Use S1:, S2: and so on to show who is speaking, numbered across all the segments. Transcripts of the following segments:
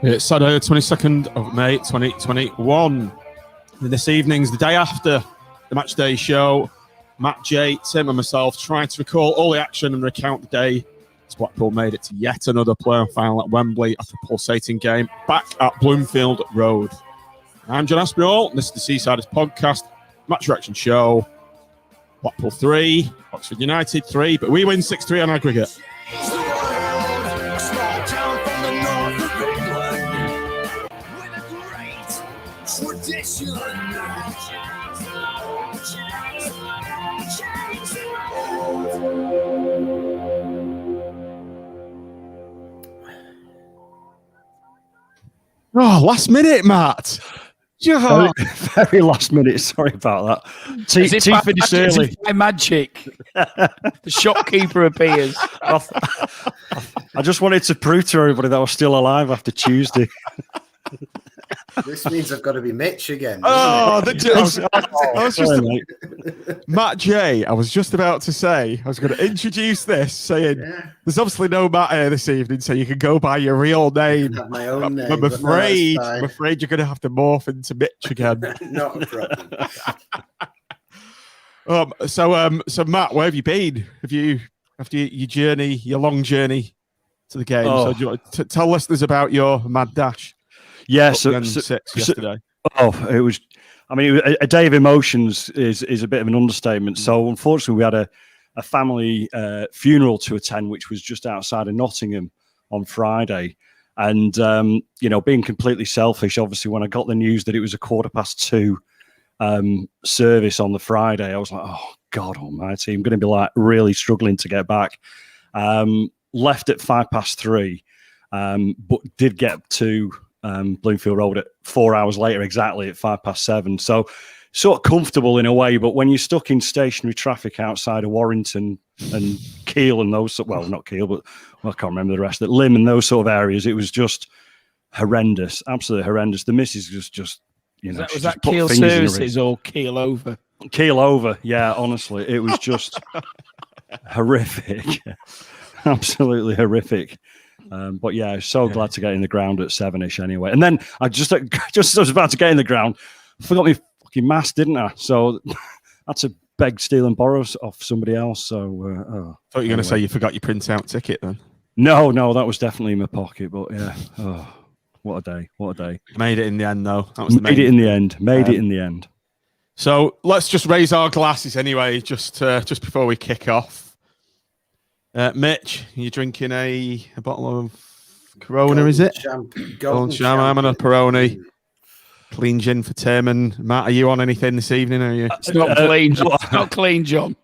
S1: It's Saturday, 22nd of May, 2021. And this evening's the day after the match day show. Matt J, Tim and myself trying to recall all the action and recount the day as Blackpool made it to yet another playoff final at Wembley after a pulsating game back at Bloomfield Road. I'm John Aspinall, and this is the Seasiders podcast, match reaction show. Blackpool 3, Oxford United 3, but we win 6-3 on aggregate. Oh, last minute, Matt.
S2: Very last minute. Sorry about that. Tea finished early.
S3: By magic, the shopkeeper appears.
S2: I just wanted to prove to everybody that I was still alive after Tuesday.
S4: This means I've got to be Mitch again.
S1: Oh, Matt J. I was just about to say, I was going to introduce this, saying there's obviously no Matt here this evening, so you can go by your real name.
S4: My own name.
S1: I'm afraid you're going to have to morph into Mitch again.
S4: Not a problem.
S1: So Matt, where have you been? Have you after your long journey to the game? So do you want to tell listeners about your mad dash?
S2: Yeah, so yesterday. It was. I mean, a day of emotions is a bit of an understatement. So, unfortunately, we had a family funeral to attend, which was just outside of Nottingham on Friday. And being completely selfish, obviously, when I got the news that it was a 2:15 service on the Friday, I was like, "Oh God Almighty, I'm going to be like really struggling to get back." Left at 3:05, but did get to Bloomfield Road at 4 hours later, exactly at 7:05. So sort of comfortable in a way, but when you're stuck in stationary traffic outside of Warrington and Keele and those, well, not Keele, but I can't remember the rest of it, Lymm and those sort of areas, it was just horrendous, absolutely horrendous. The missus was just,
S3: was that Keele services or Keele over?
S2: Keele over, yeah, honestly, it was just horrific, absolutely horrific. But yeah, I was so glad to get in the ground at 7-ish anyway. And then I just as I was about to get in the ground, I forgot my fucking mask, didn't I? So I had to beg, steal and borrow off somebody else. So
S1: thought you were going to say you forgot your print-out ticket then.
S2: No, that was definitely in my pocket. But yeah, what a day.
S1: Made it in the end, though.
S2: Made it in the end.
S1: So let's just raise our glasses anyway, just before we kick off. Mitch, you're drinking a bottle of Corona,
S4: Golden
S1: is it?
S4: Golden
S1: Sham. I'm on a Peroni. Clean gin for Tim. And Matt, are you on anything this evening? Are you?
S3: It's not clean. It's not clean, John.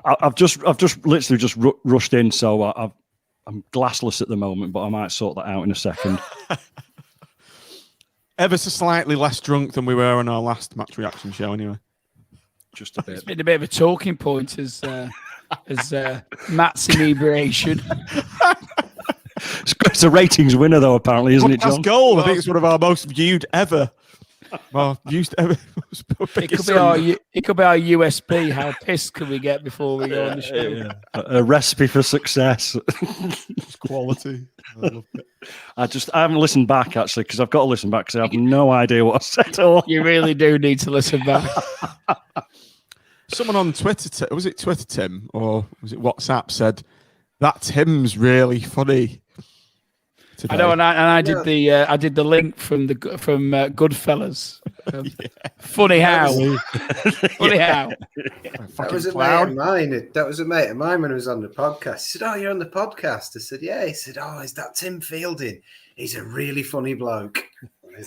S2: I've just literally rushed in, so I'm glassless at the moment, but I might sort that out in a second.
S1: Ever so slightly less drunk than we were on our last match reaction show, anyway.
S2: Just a bit.
S3: It's been a bit of a talking point as Matt's inebriation.
S2: It's a ratings winner, though, apparently, isn't it, John?
S1: That's gold. I think it's one of our most viewed ever.
S3: It could be our USP. How pissed can we get before we go on the show?
S2: Yeah. A recipe for success.
S1: It's quality. I love it.
S2: I haven't listened back, actually, because I've got to listen back because I have no idea what I said at all.
S3: You really do need to listen back.
S1: Someone on Twitter, was it Twitter, Tim, or was it WhatsApp, said that Tim's really funny today.
S3: I know, and I did the link from Goodfellas. Funny how? Funny how?
S4: That was a mate of mine. That was a mate of mine when I was on the podcast. He said, "Oh, you're on the podcast." I said, "Yeah." He said, "Oh, is that Tim Fielding? He's a really funny bloke."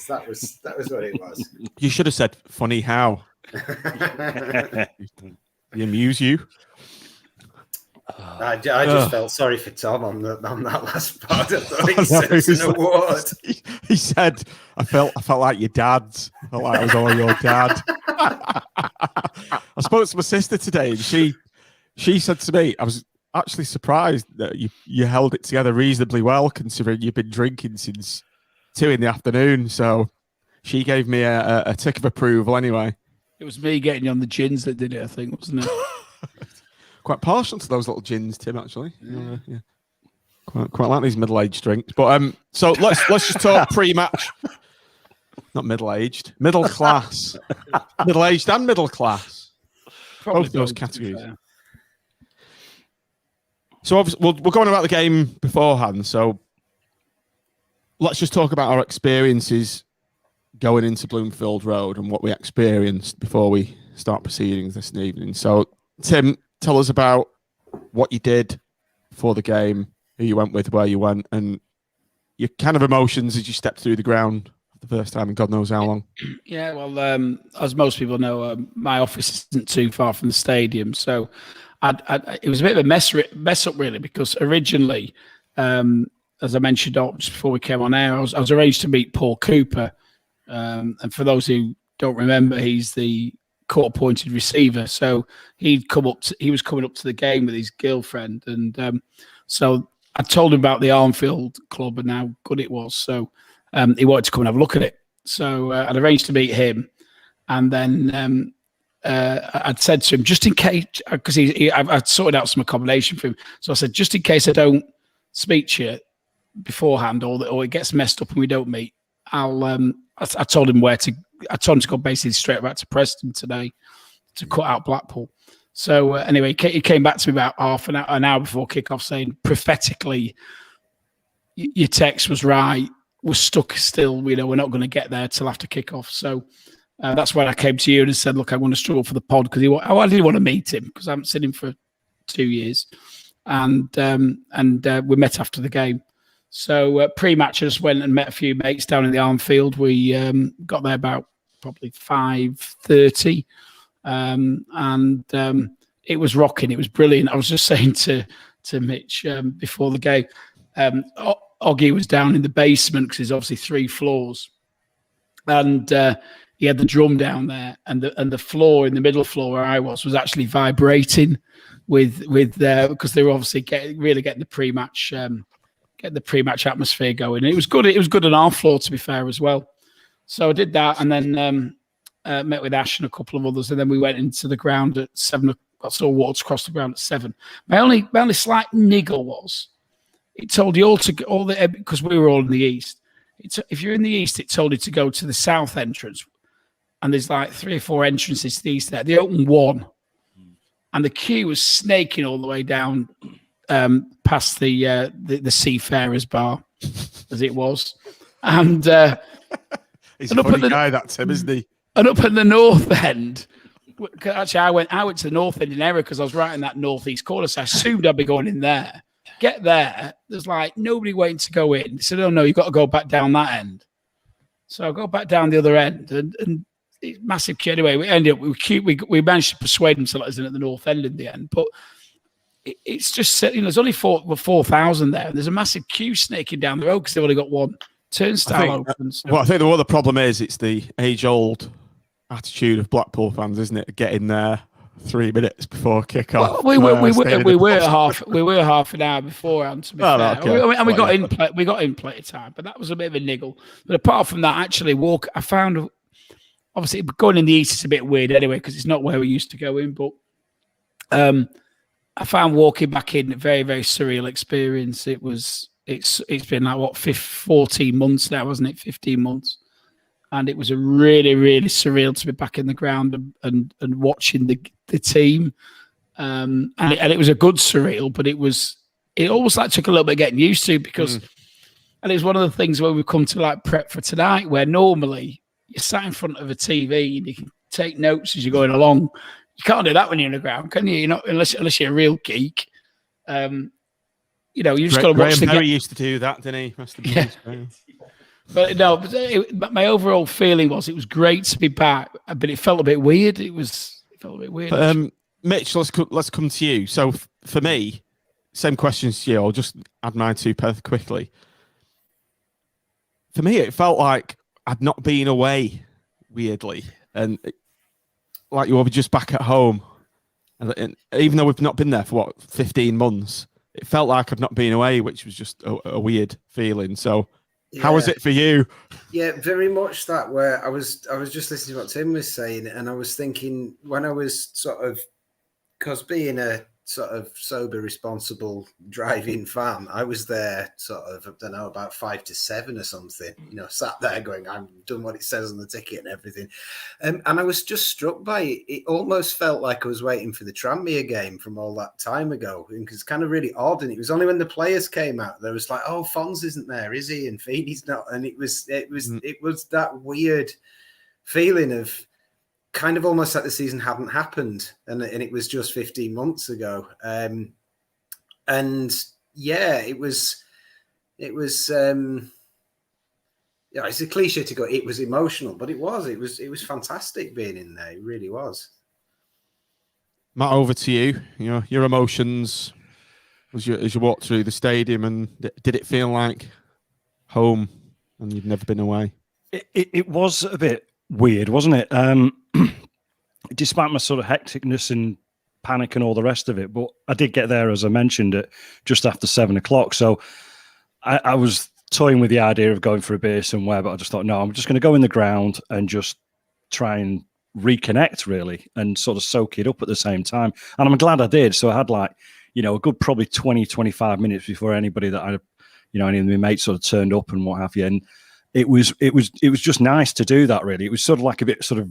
S4: That was what it was.
S1: You should have said funny how. He amuse you.
S4: I just felt sorry for Tom on that last part. I thought he said an award.
S1: He said, "I felt like your dad's. I felt like I was all your dad." I spoke to my sister today, and she said to me, "I was actually surprised that you held it together reasonably well, considering you've been drinking since 2 PM." So she gave me a tick of approval anyway.
S3: It was me getting you on the gins that did it, I think, wasn't it?
S1: Quite partial to those little gins, Tim, actually. Yeah. Quite like these middle-aged drinks. But so let's just talk pre-match. Not middle-aged, middle class, middle-aged and middle class.
S3: Probably
S1: both those categories. So obviously, we're going about the game beforehand. So let's just talk about our experiences going into Bloomfield Road and what we experienced before we start proceedings this evening. So Tim, tell us about what you did before the game, who you went with, where you went, and your kind of emotions as you stepped through the ground the first time in God knows how long.
S3: Yeah, well, as most people know, my office isn't too far from the stadium, so it was a bit of a mess up really, because originally, as I mentioned just before we came on air, I was arranged to meet Paul Cooper, and for those who don't remember, he's the court-appointed receiver. So he was coming up to the game with his girlfriend, and so I told him about the Armfield Club and how good it was. So he wanted to come and have a look at it. So I'd arranged to meet him, and then I'd said to him, just in case, because I'd sorted out some accommodation for him. So I said, just in case I don't speak to you beforehand, or it gets messed up and we don't meet, I told him to go basically straight back to Preston today to cut out Blackpool. So anyway, he came back to me about an hour before kickoff, saying prophetically, your text was right. We're stuck still. We're not going to get there till after kickoff. So that's when I came to you and said, look, I want to struggle for the pod, because I didn't want to meet him because I haven't seen him for 2 years, and we met after the game. So pre-match, I just went and met a few mates down in the Armfield. We got there about probably 5:30, and it was rocking. It was brilliant. I was just saying to Mitch before the game, Oggy was down in the basement because there's obviously 3 floors, and he had the drum down there, and the floor in the middle floor where I was actually vibrating with because they were obviously really getting the pre-match. Get the pre-match atmosphere going. And it was good. It was good on our floor, to be fair, as well. So I did that, and then met with Ash and a couple of others, and then we went into the ground at 7. I saw Watts across the ground at 7. My only slight niggle was it told you all because we were all in the east. If you're in the east, it told you to go to the south entrance, and there's like 3 or 4 entrances to the east there. They opened one, and the queue was snaking all the way down. Past the Seafarers bar, as it was, and
S1: he's a funny guy, that Tim, isn't he?
S3: And up at the north end, actually, I went to the north end in error because I was right in that northeast corner, so I assumed I'd be going in there. Get there, there's like nobody waiting to go in. They said, "Oh no, you've got to go back down that end." So I go back down the other end, and it's massive queue. Anyway, we ended up we managed to persuade them to let us in at the north end in the end, but. It's just, there's only 4,000 there. And there's a massive queue snaking down the road because they've only got one turnstile open. So.
S1: Well, I think what the problem is, it's the age-old attitude of Blackpool fans, isn't it? Getting there 3 minutes before kickoff.
S3: Well, we were half an hour beforehand, to be fair. Okay. And we got in plenty of time, but that was a bit of a niggle. But apart from that, actually, I found obviously going in the east is a bit weird anyway because it's not where we used to go in, but. I found walking back in a very, very surreal experience. It's been like 14 months now, wasn't it? 15 months, and it was a really, really surreal to be back in the ground and watching the team. And it was a good surreal, but it almost like took a little bit of getting used to because, and it was one of the things where we come to like prep for tonight, where normally you're sat in front of a TV and you can take notes as you're going along. You can't do that when you're in the ground, can you? You're not, unless you're a real geek. You just got to watch the game.
S1: Perry used to do that, didn't he? Must have been
S3: But no, but my overall feeling was it was great to be back, but it felt a bit weird. It felt a bit weird.
S1: But, Mitch, let's come to you. So for me, same questions to you. I'll just add mine to quickly. For me, it felt like I'd not been away, weirdly, and. Like you were just back at home. And even though we've not been there for 15 months, it felt like I'd not been away, which was just a weird feeling. So how was it for you?
S4: Yeah, very much that, where I was just listening to what Tim was saying, and I was thinking when I was sort of, because being a sort of sober, responsible driving fan. I was there sort of, I don't know, about 5 to 7 or something, sat there going, I'm done what it says on the ticket and everything. And I was just struck by it. It almost felt like I was waiting for the Tranmere game from all that time ago. Because it's kind of really odd. And it was only when the players came out, there was like, oh, Fons isn't there, is he? And Feeney's not. And it was that weird feeling of kind of almost like the season hadn't happened and it was just 15 months ago. And yeah, it was it's a cliche to go, it was emotional, but it was fantastic being in there. It really was.
S1: Matt, over to you. Your emotions as you walked through the stadium, and did it feel like home and you'd never been away?
S2: It was a bit weird, wasn't it? Despite my sort of hecticness and panic and all the rest of it, but I did get there, as I mentioned, at just after 7 o'clock. So I was toying with the idea of going for a beer somewhere, but I just thought, no, I'm just going to go in the ground and just try and reconnect, really, and sort of soak it up at the same time. And I'm glad I did. So I had a good probably 20, 25 minutes before anybody that any of my mates sort of turned up and what have you. And it was just nice to do that, really. It was sort of like a bit sort of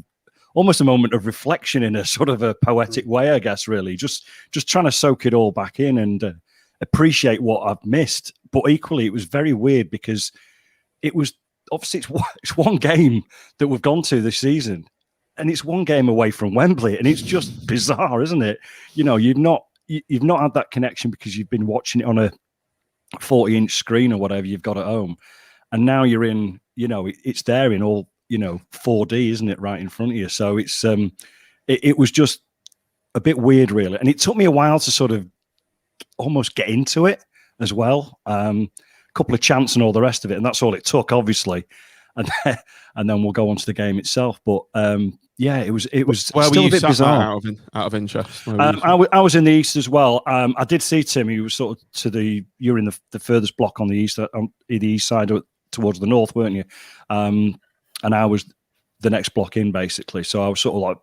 S2: almost a moment of reflection in a sort of a poetic way, I guess, really. Just trying to soak it all back in and appreciate what I've missed. But equally, it was very weird because it was obviously it's one game that we've gone to this season, and it's one game away from Wembley, and it's just bizarre, isn't it? You've not had that connection because you've been watching it on a 40-inch screen or whatever you've got at home, and now you're in. It's there in all 4D, isn't it, right in front of you? So it's it was just a bit weird, really, and it took me a while to sort of almost get into it as well. A couple of chants and all the rest of it, and that's all it took, obviously, and then we'll go on to the game itself. But yeah, it was
S1: Where
S2: still
S1: were you
S2: a bit bizarre.
S1: Out of interest.
S2: I was in the east as well. I did see Tim. He was sort of you're in the furthest block on the east side towards the north, weren't you? And I was the next block in, basically. So I was sort of like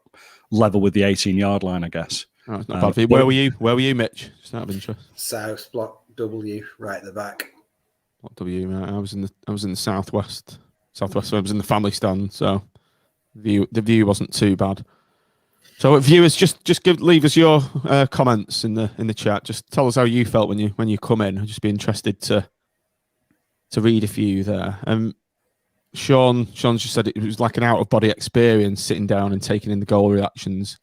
S2: level with the 18-yard line, I guess.
S1: Oh, it's not bad. Where were you, Mitch? Just out of interest.
S4: South block W, right at the back.
S1: Block W. Right. I was in the southwest. I was in the family stand, so the view wasn't too bad. So viewers, just leave us your comments in the chat. Just tell us how you felt when you come in. I'd just be interested to read a few there. Sean just said it was like an out-of-body experience, sitting down and taking in the goal reactions.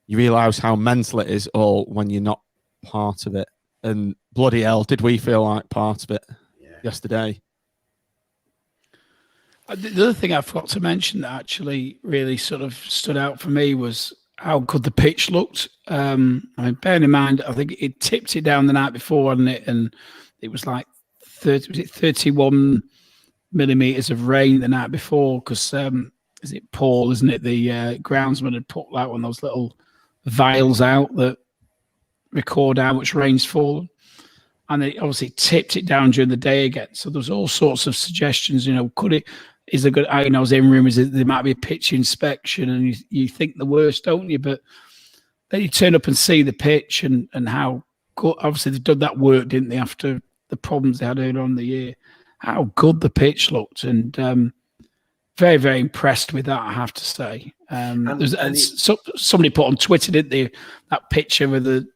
S1: You realise how mental it is all when you're not part of it. And bloody hell, did we feel like part of it yesterday?
S3: The other thing I forgot to mention that actually really sort of stood out for me was how good the pitch looked. Bearing in mind, I think it tipped it down the night before, hadn't it? And it was like 31 millimeters of rain the night before because is it Paul, isn't it, the groundsman had put like one of those little vials out that record how much rain's fallen, and they obviously tipped it down during the day again. So there's all sorts of suggestions, is there good, I was in rumors that there might be a pitch inspection, and you think the worst, don't you? But then you turn up and see the pitch and how good, obviously they've done that work, didn't they, after the problems they had earlier on in the year. How good the pitch looked, and very, very impressed with that, I have to say. Somebody put on Twitter, didn't they, that picture with the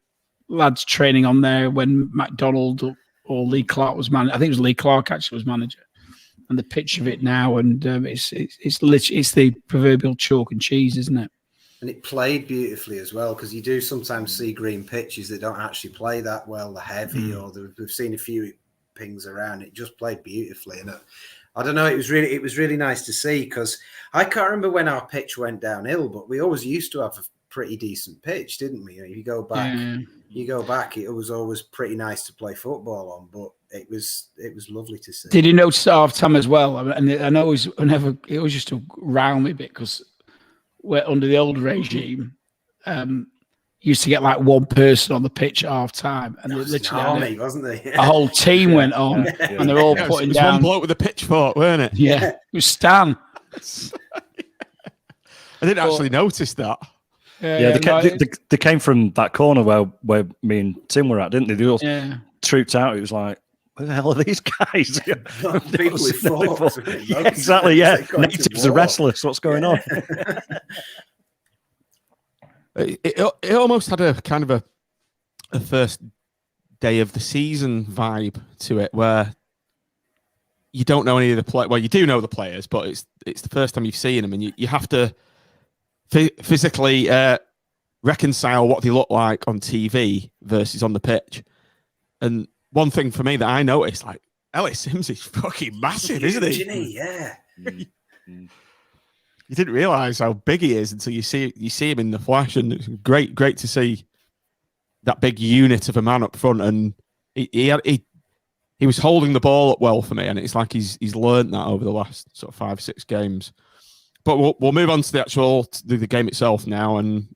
S3: lads training on there when McDonald or Lee Clark was manager. I think it was Lee Clark actually was manager, and the picture of it now, and it's the proverbial chalk and cheese, isn't it?
S4: And it played beautifully as well, because you do sometimes see green pitches that don't actually play that well. They're heavy, or we've seen a few pings around. It just played beautifully, and I don't know. It was really nice to see, because I can't remember when our pitch went downhill, but we always used to have a pretty decent pitch, didn't we? You go back, it was always pretty nice to play football on. But it was lovely to see.
S3: Did you notice at half time as well? And I know it was just to rile me a bit, because we're under the old regime. Used to get like one person on the pitch at half time, and literally
S4: army, wasn't they?
S3: A whole team went on, and they're all putting down.
S1: One bloke with a pitchfork, weren't it?
S3: Yeah, it was Stan.
S1: I didn't actually notice that.
S2: They came from that corner where me and Tim were at, didn't they? They all trooped out. It was like, where the hell are these guys?
S4: People with forks.
S2: Exactly, yeah. Natives are restless. What's going on?
S1: It almost had a kind of a first day of the season vibe to it, where you don't know any of the players. Well, you do know the players, but it's the first time you've seen them, and you have to physically reconcile what they look like on TV versus on the pitch. And one thing for me that I noticed, like, Ellie Sims is fucking massive, isn't he?
S4: Yeah.
S1: You didn't realise how big he is until you see him in the flash, and it's great to see that big unit of a man up front. And he was holding the ball up well for me, and it's like he's learned that over the last sort of 5-6 games. But we'll move on to the game itself now, and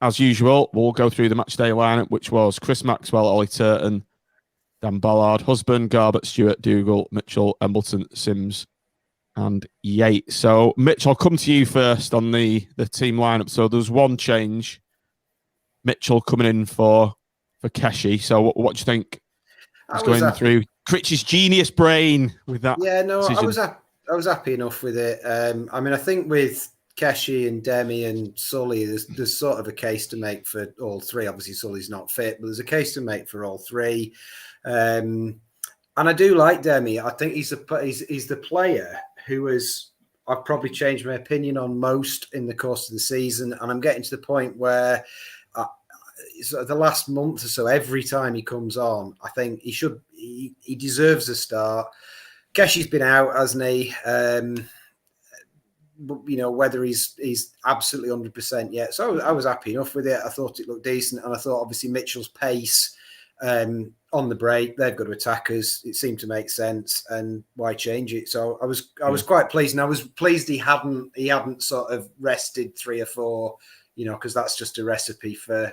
S1: as usual, we'll go through the matchday lineup, which was Chris Maxwell, Ollie Turton, Dan Ballard, Husband, Garbutt, Stewart, Dougall, Mitchell, Embleton, Sims, and Yates. So, Mitch, I'll come to you first on the team lineup. So there was one change, Mitchell coming in for Keshi. So what do you think was going through Critch's genius brain with that?
S4: Yeah, no, decision? I was happy enough with it. I mean, I think with Keshi and Demi and Sully, there's sort of a case to make for all three. Obviously, Sully's not fit, but there's a case to make for all three. And I do like Demi. I think he's the player who I've probably changed my opinion on most in the course of the season, and I'm getting to the point where the last month or so, every time he comes on, I think he deserves a start. Keshi's been out, hasn't he? Whether he's absolutely 100% yet. So I was happy enough with it. I thought it looked decent, and I thought obviously Mitchell's pace on the break, they've got to attackers. It seemed to make sense, and why change it? So I was quite pleased, and I was pleased he hadn't sort of rested 3 or 4, because that's just a recipe for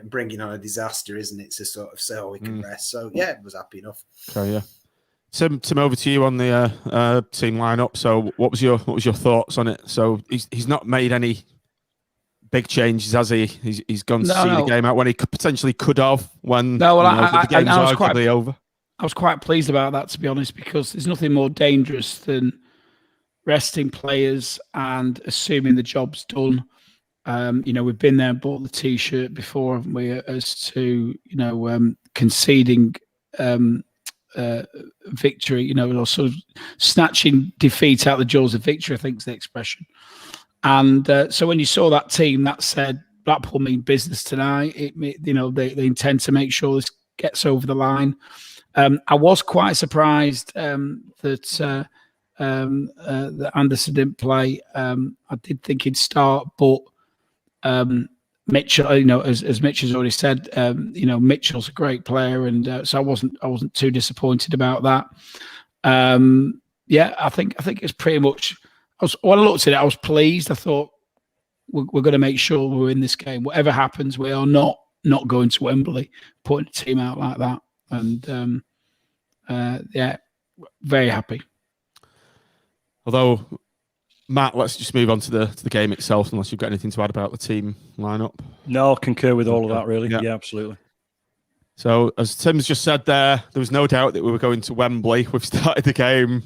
S4: bringing on a disaster, isn't it? To sort of say, we can rest. So yeah, it was happy enough.
S1: Okay, yeah. Tim, over to you on the team lineup. So, what was your thoughts on it? So, he's not made any big changes, has he? He's gone to see the game out when he potentially could have. When the game's arguably over.
S3: I was quite pleased about that, to be honest, because there's nothing more dangerous than resting players and assuming the job's done. We've been there and bought the T-shirt before, haven't we? As to conceding. Victory, or sort of snatching defeat out the jaws of victory, I think is the expression. And so when you saw that team that said Blackpool mean business tonight, they intend to make sure this gets over the line. I was quite surprised that Anderson didn't play. I did think he'd start, but Mitchell, as Mitch has already said, Mitchell's a great player, and so I wasn't too disappointed about that. I think it's pretty much. When I looked at it, I was pleased. I thought we're going to make sure we're in this game. Whatever happens, we are not going to Wembley, putting a team out like that, and very happy.
S1: Although, Matt, let's just move on to the game itself, unless you've got anything to add about the team lineup.
S2: No, I concur with all of that, really. Yeah, absolutely.
S1: So, as Tim's just said there was no doubt that we were going to Wembley. We've started the game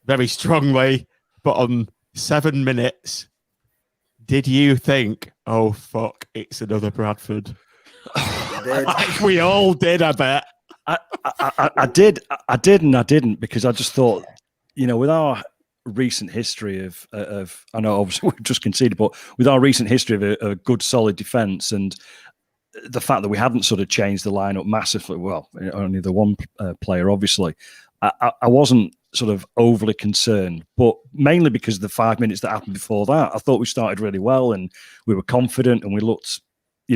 S1: very strongly, but on 7 minutes, did you think, oh, fuck, it's another Bradford? Like we all did, I bet.
S2: I did and I didn't, because I just thought, with our recent history of I know obviously we've just conceded, but with our recent history of a good solid defence, and the fact that we hadn't sort of changed the lineup massively, well, only the one player obviously, I wasn't sort of overly concerned, but mainly because of the 5 minutes that happened before that. I thought we started really well and we were confident and we looked,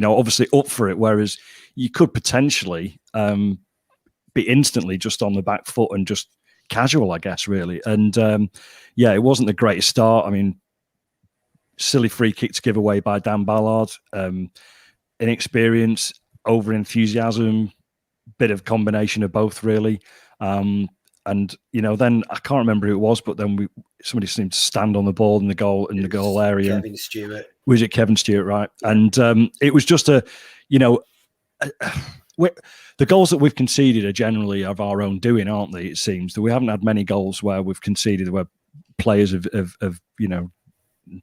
S2: obviously up for it, whereas you could potentially be instantly just on the back foot and just casual, I guess, really. And it wasn't the greatest start. I mean, silly free kick to give away by Dan Ballard, inexperience, over enthusiasm, bit of combination of both, really. And then I can't remember who it was, but then somebody seemed to stand on the ball in the goal area.
S4: Kevin Stewart.
S2: Was it Kevin Stewart? Right. And it was just the goals that we've conceded are generally of our own doing, aren't they? It seems that we haven't had many goals where we've conceded where players have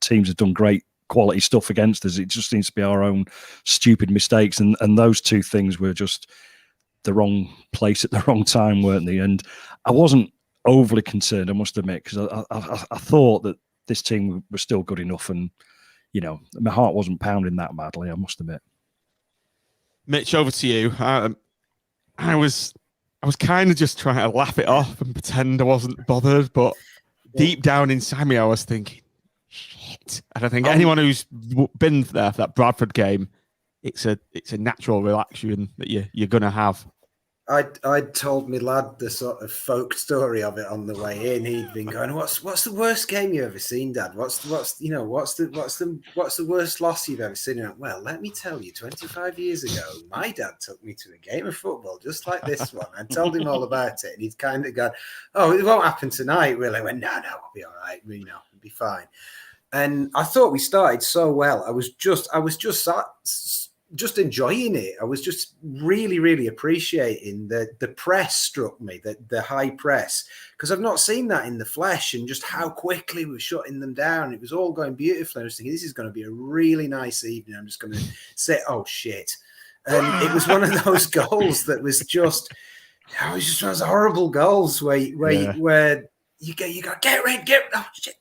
S2: teams have done great quality stuff against us. It just seems to be our own stupid mistakes, and those two things were just the wrong place at the wrong time, weren't they? And I wasn't overly concerned, I must admit, because I thought that this team was still good enough, and my heart wasn't pounding that badly, I must admit.
S1: Mitch, over to you. I was kind of just trying to laugh it off and pretend I wasn't bothered, but deep down inside me, I was thinking, shit. And I think anyone who's been there for that Bradford game, it's a natural reaction that you're gonna have.
S4: I told my lad the sort of folk story of it on the way in. He'd been going, "What's the worst game you've ever seen, Dad? What's the worst loss you've ever seen?" And well, let me tell you, 25 years ago, my dad took me to a game of football just like this one. I told him all about it, and he'd kind of gone, "Oh, it won't happen tonight, will it?" I went, "No, I'll be all right. It'll be fine." And I thought we started so well. I was just enjoying it. I was just really, really appreciating the press struck me, the high press, because I've not seen that in the flesh, and just how quickly we're shutting them down. It was all going beautifully. I was thinking, this is going to be a really nice evening. I'm just going to say, oh shit. And it was one of those goals that was just, it was just one of those horrible goals where you got get red, oh shit,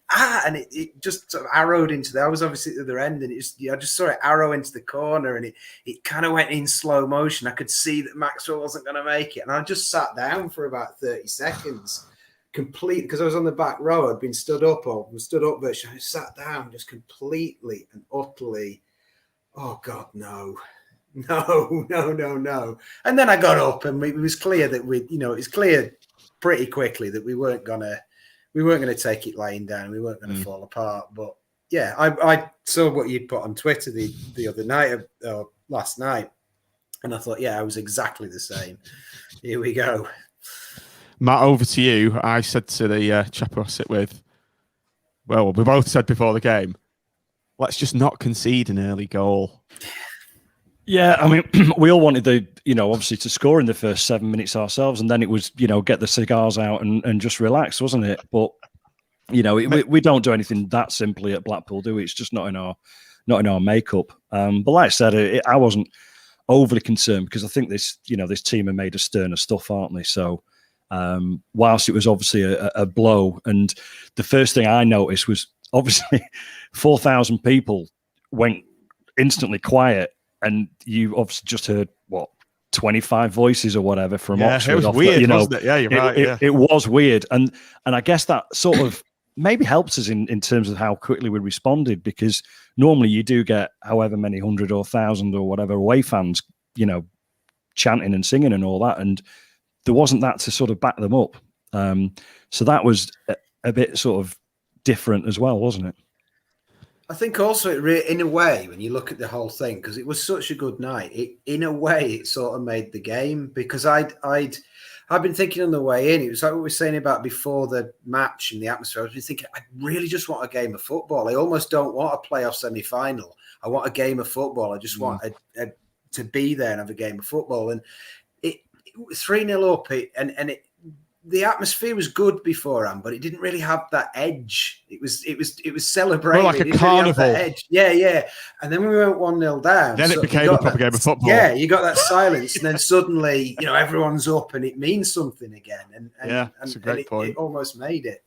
S4: and it just sort of arrowed into there. I was obviously at the other end, and I just saw it arrow into the corner, and it kind of went in slow motion. I could see that Maxwell wasn't going to make it, and I just sat down for about 30 seconds, complete, because I was on the back row. I'd been stood up, but I sat down just completely and utterly. Oh God, no. And then I got up, and it was clear that it was clear pretty quickly that we weren't gonna take it laying down. We weren't going to fall apart. But yeah, I saw what you put on Twitter the other night or last night, and I thought, yeah, I was exactly the same. Here we go.
S1: Matt, over to you. I said to the chap I sit with, well, we both said before the game, let's just not concede an early goal.
S2: Yeah, I mean, we all wanted obviously to score in the first 7 minutes ourselves, and then it was, get the cigars out and just relax, wasn't it? But we don't do anything that simply at Blackpool, do we? It's just not in our makeup. But like I said, I wasn't overly concerned, because I think this team are made of sterner stuff, aren't they? So whilst it was obviously a blow, and the first thing I noticed was obviously 4,000 people went instantly quiet. And you obviously just heard 25 voices or whatever from Oxford.
S1: It was weird, wasn't it? Yeah, you're right.
S2: It was weird, and I guess that sort of maybe helps us in terms of how quickly we responded, because normally you do get however many 100 or 1,000 or whatever away fans, chanting and singing and all that, and there wasn't that to sort of back them up. So that was a bit sort of different as well, wasn't it?
S4: I think also in a way, when you look at the whole thing, because it was such a good night, in a way it sort of made the game, because I've been thinking on the way in, it was like what we were saying about before the match and the atmosphere. I was thinking, I really just want a game of football. I almost don't want a playoff semi-final. I want a game of football. I just want to be there and have a game of football. And it 3-0 up, the atmosphere was good beforehand, but it didn't really have that edge. It was celebrating.
S1: Well, like a carnival.
S4: Really edge. Yeah. And then we went 1-0 down.
S1: Then it became a proper game of football.
S4: Yeah, you got that silence, and then suddenly, everyone's up, and it means something again. And
S1: that's a great point.
S4: It almost made it.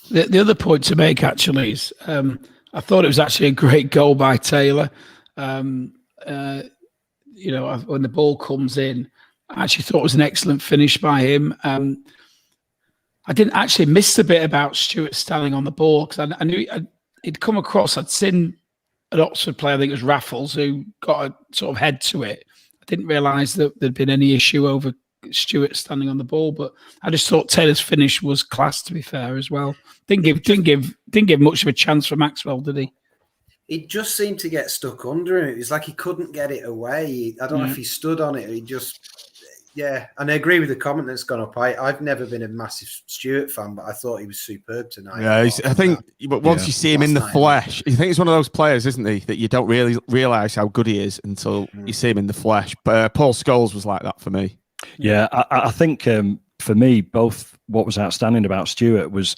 S3: The other point to make actually is, I thought it was actually a great goal by Taylor. When the ball comes in, I actually thought it was an excellent finish by him. I didn't actually miss the bit about Stewart standing on the ball, because I knew he'd come across. I'd seen an Oxford player, I think it was Raffles, who got a sort of head to it. I didn't realise that there'd been any issue over Stewart standing on the ball, but I just thought Taylor's finish was class, to be fair, as well. Didn't give much of a chance for Maxwell, did he?
S4: He just seemed to get stuck under him. It was like he couldn't get it away. I don't know if he stood on it or he just... Yeah, and I agree with the comment that's gone up. I've never been a massive Stewart fan, but I thought he was superb tonight.
S1: Yeah, I think but once you see him in the flesh, you think he's one of those players, isn't he, that you don't really realise how good he is until you see him in the flesh. But Paul Scholes was like that for me.
S2: Yeah, I think for me, both what was outstanding about Stewart was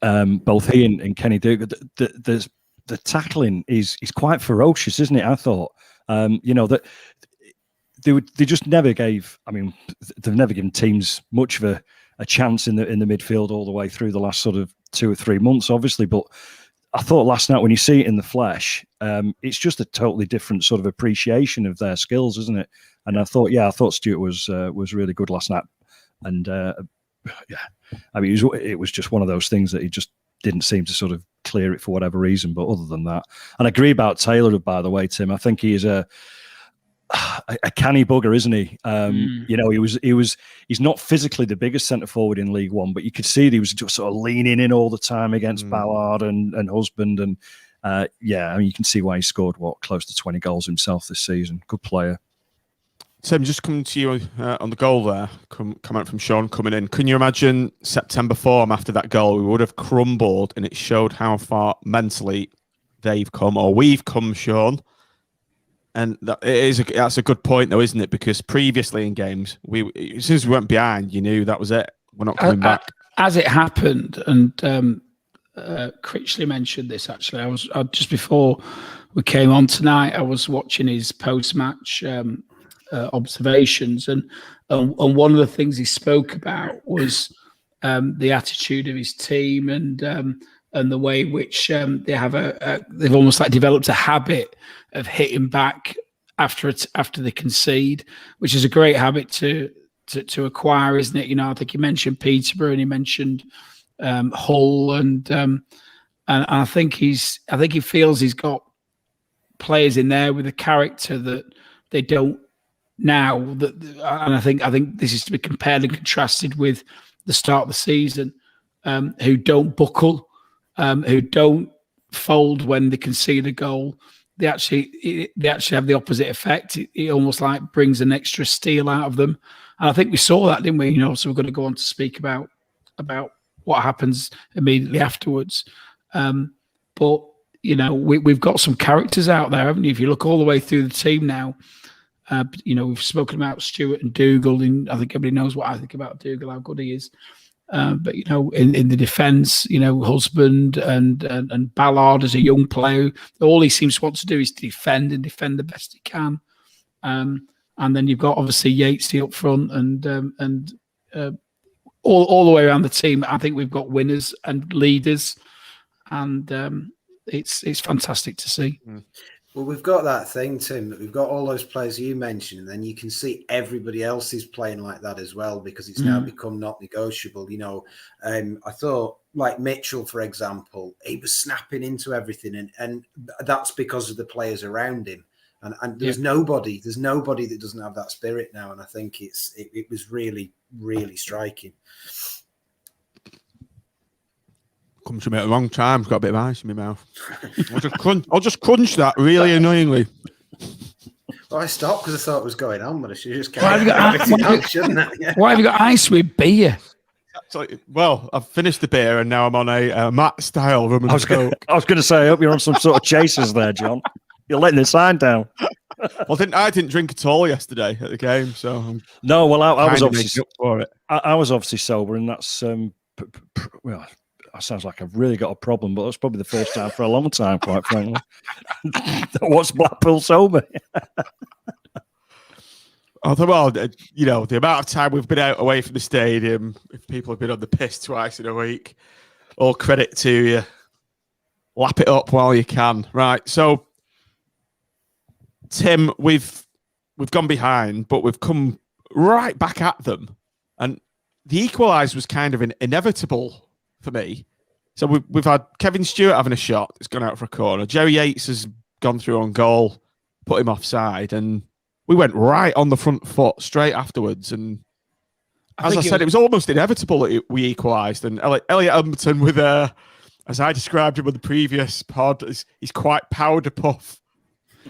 S2: both he and Kenny Dougall. The tackling is quite ferocious, isn't it? I thought, that. They just never gave. I mean, they've never given teams much of a chance in the midfield all the way through the last sort of 2 or 3 months, obviously. But I thought last night when you see it in the flesh, it's just a totally different sort of appreciation of their skills, isn't it? And I thought Stewart was really good last night, and I mean, it was just one of those things that he just didn't seem to sort of clear it for whatever reason. But other than that, and I agree about Taylor, by the way, Tim. I think he is a canny bugger, isn't he? He's not physically the biggest centre forward in League One, but you could see that he was just sort of leaning in all the time against Ballard and Husband, and I mean, you can see why he scored close to 20 goals himself this season. Good player.
S1: Tim, just coming to you on the goal there, comment from Sean coming in. Can you imagine September form after that goal? We would have crumbled, and it showed how far mentally they've come, or we've come, Sean. And that's a good point, though, isn't it? Because previously in games, as soon as we went behind, you knew that was it. We're not coming back.
S3: As it happened, and Critchley mentioned this, actually. I just before we came on tonight, I was watching his post-match observations, and one of the things he spoke about was the attitude of his team and the way in which they have they've almost like developed a habit of hitting back after they concede, which is a great habit to acquire, isn't it? I think he mentioned Peterborough and he mentioned Hull, and I think he feels he's got players in there with a character that they don't now. And I think this is to be compared and contrasted with the start of the season, who don't buckle, who don't fold when they concede a goal. They actually have the opposite effect. It almost like brings an extra steel out of them. And I think we saw that, didn't we? So we're going to go on to speak about what happens immediately afterwards. But we've got some characters out there, haven't you? If you look all the way through the team now, we've spoken about Stewart and Dougall, and I think everybody knows what I think about Dougall, how good he is. But in the defence, Husband and Ballard as a young player, all he seems to want to do is to defend the best he can. And then you've got obviously Yatesy up front, and all the way around the team. I think we've got winners and leaders, and it's fantastic to see.
S4: Well, we've got that thing, Tim, that we've got all those players you mentioned, and then you can see everybody else is playing like that as well, because it's now become not negotiable. I thought, like Mitchell, for example, he was snapping into everything, and that's because of the players around him. And there's nobody that doesn't have that spirit now, and I think it was really, really striking.
S1: Come to me at the wrong time. I've got a bit of ice in my mouth. I'll just crunch that really annoyingly.
S4: Well, I stopped because I thought it was going on, but I should just carry on, shouldn't I? Yeah.
S3: Why have you got ice with beer?
S1: Well, I've finished the beer and now I'm on a Matt-style rum and coke.
S2: I was going to say, I hope you're on some sort of chasers there, John. You're letting the sign down.
S1: Well, I didn't drink at all yesterday at the game, so
S2: no. Well, I was obviously
S1: up for it.
S2: I was obviously sober, and that's well. That sounds like I've really got a problem, but that's probably the first time for a long time, quite frankly. What's Blackpool sober?
S1: Well, the amount of time we've been out away from the stadium, if people have been on the piss twice in a week, all credit to you. Lap it up while you can. Right, so, Tim, we've gone behind, but we've come right back at them. And the equalised was kind of inevitable for me. So we've had Kevin Stewart having a shot that's gone out for a corner. Jerry Yates has gone through on goal, put him offside, and we went right on the front foot straight afterwards. And as I said, it was almost inevitable that we equalised. And Elliot Embleton, with as I described him with the previous pod, he's quite powder puff.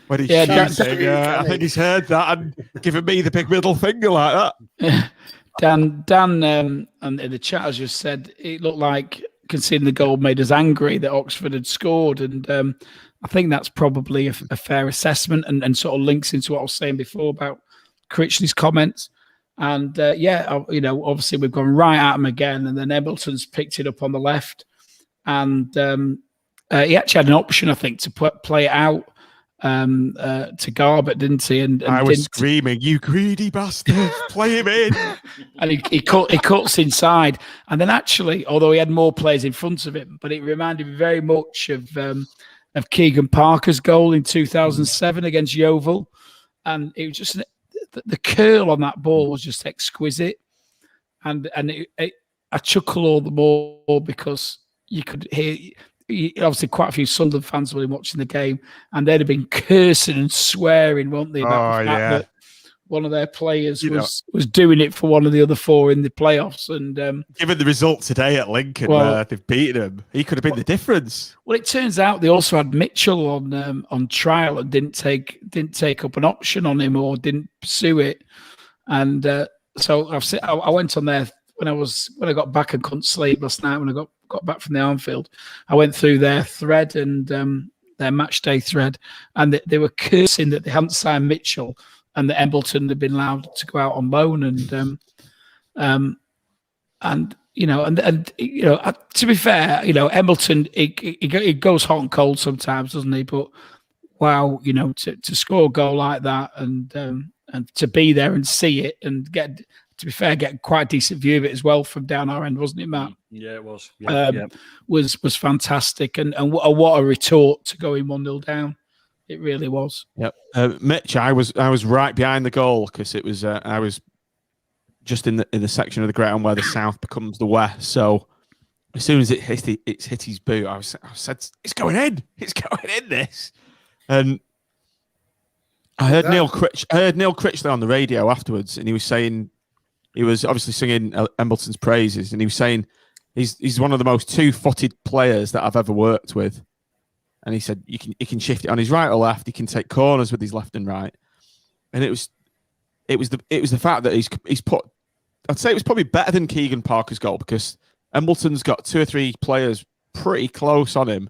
S1: when he's shouting. I think he's heard that and given me the big middle finger like that.
S3: Dan, and in the chat has just said it looked like conceding the goal made us angry that Oxford had scored, and I think that's probably a fair assessment, and sort of links into what I was saying before about Critchley's comments. And obviously we've gone right at him again, and then Embleton's picked it up on the left, and he actually had an option, I think, to play it out to Garbett, didn't he? And
S1: I was screaming, "You greedy bastard! Play him in!"
S3: And he cuts inside, and then actually, although he had more players in front of him, but it reminded me very much of Keegan Parker's goal in 2007 against Yeovil, and it was just the curl on that ball was just exquisite, and I chuckle all the more because you could hear. Obviously, quite a few Sunderland fans were watching the game, and they'd have been cursing and swearing, weren't they, about the fact that one of their players was doing it for one of the other four in the playoffs. And
S1: given the result today at Lincoln, where they've beaten him, he could have been the difference.
S3: Well, it turns out they also had Mitchell on trial and didn't take up an option on him or didn't pursue it. And so I went on there when I got back and couldn't sleep last night when I got back from the Armfield. I went through their thread and their match day thread, and they were cursing that they hadn't signed Mitchell and that Embleton had been allowed to go out on loan. And to be fair, Embleton he goes hot and cold sometimes, doesn't he? But wow, to score a goal like that and to be there and see it and get quite a decent view of it as well from down our end, wasn't it, Matt?
S2: Yeah, it was.
S3: Was fantastic, and what a retort to going 1-0 down. It really was.
S1: Yep. Mitch, I was right behind the goal because it was I was just in the section of the ground where the south becomes the west. So as soon as it hit his boot, I said, "It's going in! It's going in!" This, and I heard Neil Critchley on the radio afterwards, and he was saying. He was obviously singing Embleton's praises, and he was saying he's one of the most two-footed players that I've ever worked with. And he said he can shift it on his right or left. He can take corners with his left and right. And it was the fact that he's put. I'd say it was probably better than Keegan Parker's goal because Embleton's got 2 or 3 players pretty close on him,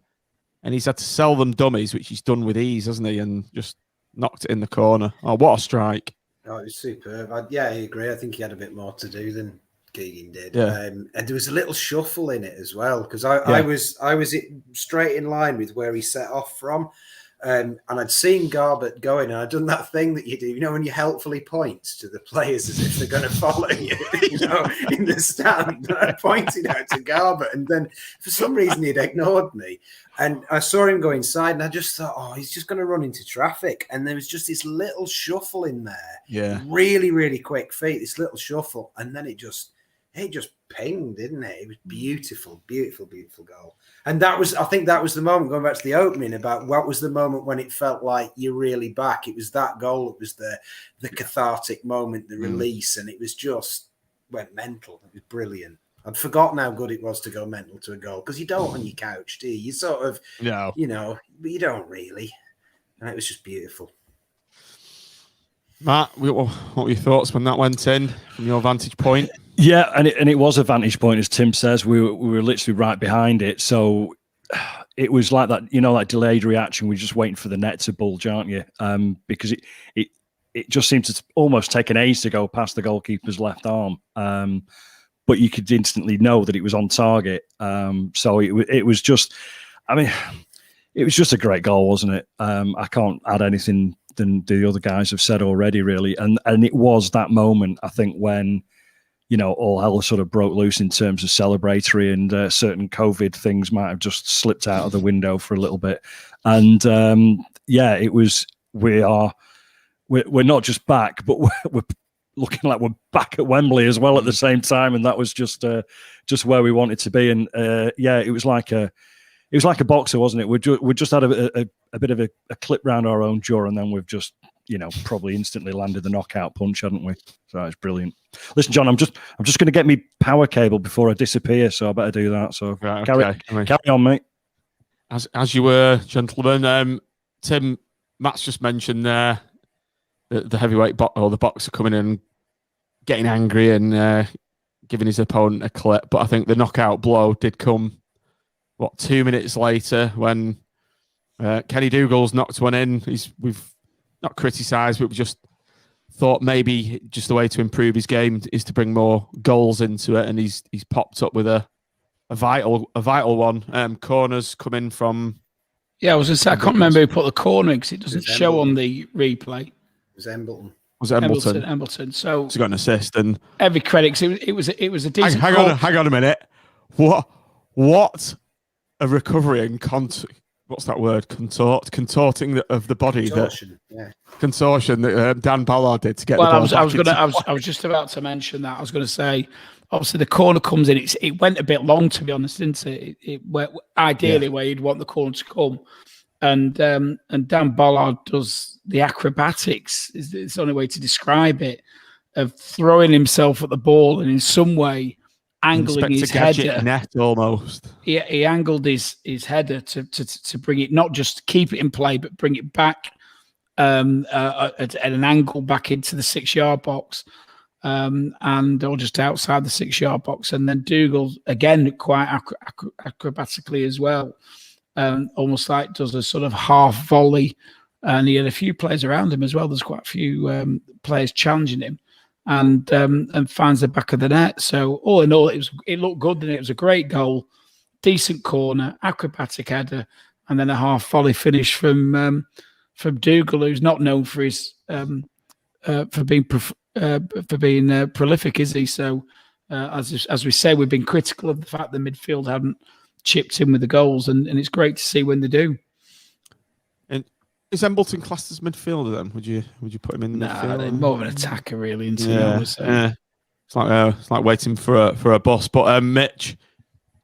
S1: and he's had to sell them dummies, which he's done with ease, hasn't he? And just knocked it in the corner. Oh, what a strike!
S4: Oh, it was superb. I agree. I think he had a bit more to do than Keegan did.
S1: Yeah.
S4: And there was a little shuffle in it as well because I was straight in line with where he set off from. And I'd seen Garbett going, and I'd done that thing that you do, when you helpfully point to the players as if they're going to follow you, in the stand. And I pointed out to Garbett, and then for some reason he'd ignored me. And I saw him go inside, and I just thought, oh, he's just going to run into traffic. And there was just this little shuffle in there.
S1: Yeah.
S4: Really, really quick feet, this little shuffle. And then it just pinged, didn't it? It was beautiful, beautiful, beautiful goal. And I think that was the moment, going back to the opening, about what was the moment when it felt like you're really back. It was that goal. It was the cathartic moment, the release. And it was just went mental. It was brilliant. I'd forgotten how good it was to go mental to a goal because you don't on your couch, do you? You sort of,
S1: no,
S4: but you don't really. And it was just beautiful.
S1: Matt, what were your thoughts when that went in from your vantage point?
S2: Yeah, and it was a vantage point, as Tim says. We were literally right behind it, so it was like that, like delayed reaction. We're just waiting for the net to bulge, aren't you? Because it just seemed to almost take an age to go past the goalkeeper's left arm. But you could instantly know that it was on target. So it was just, it was just a great goal, wasn't it? I can't add anything than the other guys have said already, really. And it was that moment, I think, when, all hell sort of broke loose in terms of celebratory, and certain COVID things might have just slipped out of the window for a little bit. And it was, we're not just back, but we're looking like we're back at Wembley as well at the same time, and that was just where we wanted to be. And it was like a boxer, wasn't it? We just had a bit of a clip round our own jaw, and then we've just probably instantly landed the knockout punch, hadn't we? So it's brilliant. Listen, John, I'm just going to get me power cable before I disappear, so I better do that. So carry on, mate.
S1: As you were, gentlemen. Tim, Matt's just mentioned there the heavyweight or the boxer coming in, getting angry and giving his opponent a clip. But I think the knockout blow did come, 2 minutes later when Kenny Dougall's knocked one in. We've not criticised, but we just thought maybe just the way to improve his game is to bring more goals into it, and he's popped up with a vital one. Corners coming from.
S3: Yeah, I was going to say I can't remember who put the corner because it doesn't show on the replay.
S4: It was Embleton.
S1: Was it Embleton?
S3: Embleton. So
S1: he got an assist, and
S3: every credit. It was a decent.
S1: Hang on a minute. What a recovery and what's that word? Contorting of the body. Contortion that Dan Ballard did to get.
S3: Well, I was just about to mention that. I was going to say, obviously the corner comes in. It went a bit long, to be honest, didn't it? It went ideally where you'd want the corner to come, and Dan Ballard does the acrobatics. It's the only way to describe it, of throwing himself at the ball and in some way angling his header.
S1: Net almost.
S3: He angled his header to bring it, not just keep it in play, but bring it back at an angle back into the 6-yard box, or just outside the 6-yard box. And then Dougall, again, quite acrobatically as well, almost like does a sort of half volley. And he had a few players around him as well. There's quite a few players challenging him. And finds the back of the net. So all in all, it looked good, and it was a great goal, decent corner, acrobatic header, and then a half volley finish from Dougall, who's not known for his for being prolific, is he? So as we say, we've been critical of the fact the midfield hadn't chipped in with the goals, and it's great to see when they do.
S1: Is Embleton classed as midfielder then? Would you put him in the midfield?
S3: More of an attacker, really.
S1: It's like waiting for a bus. But Mitch,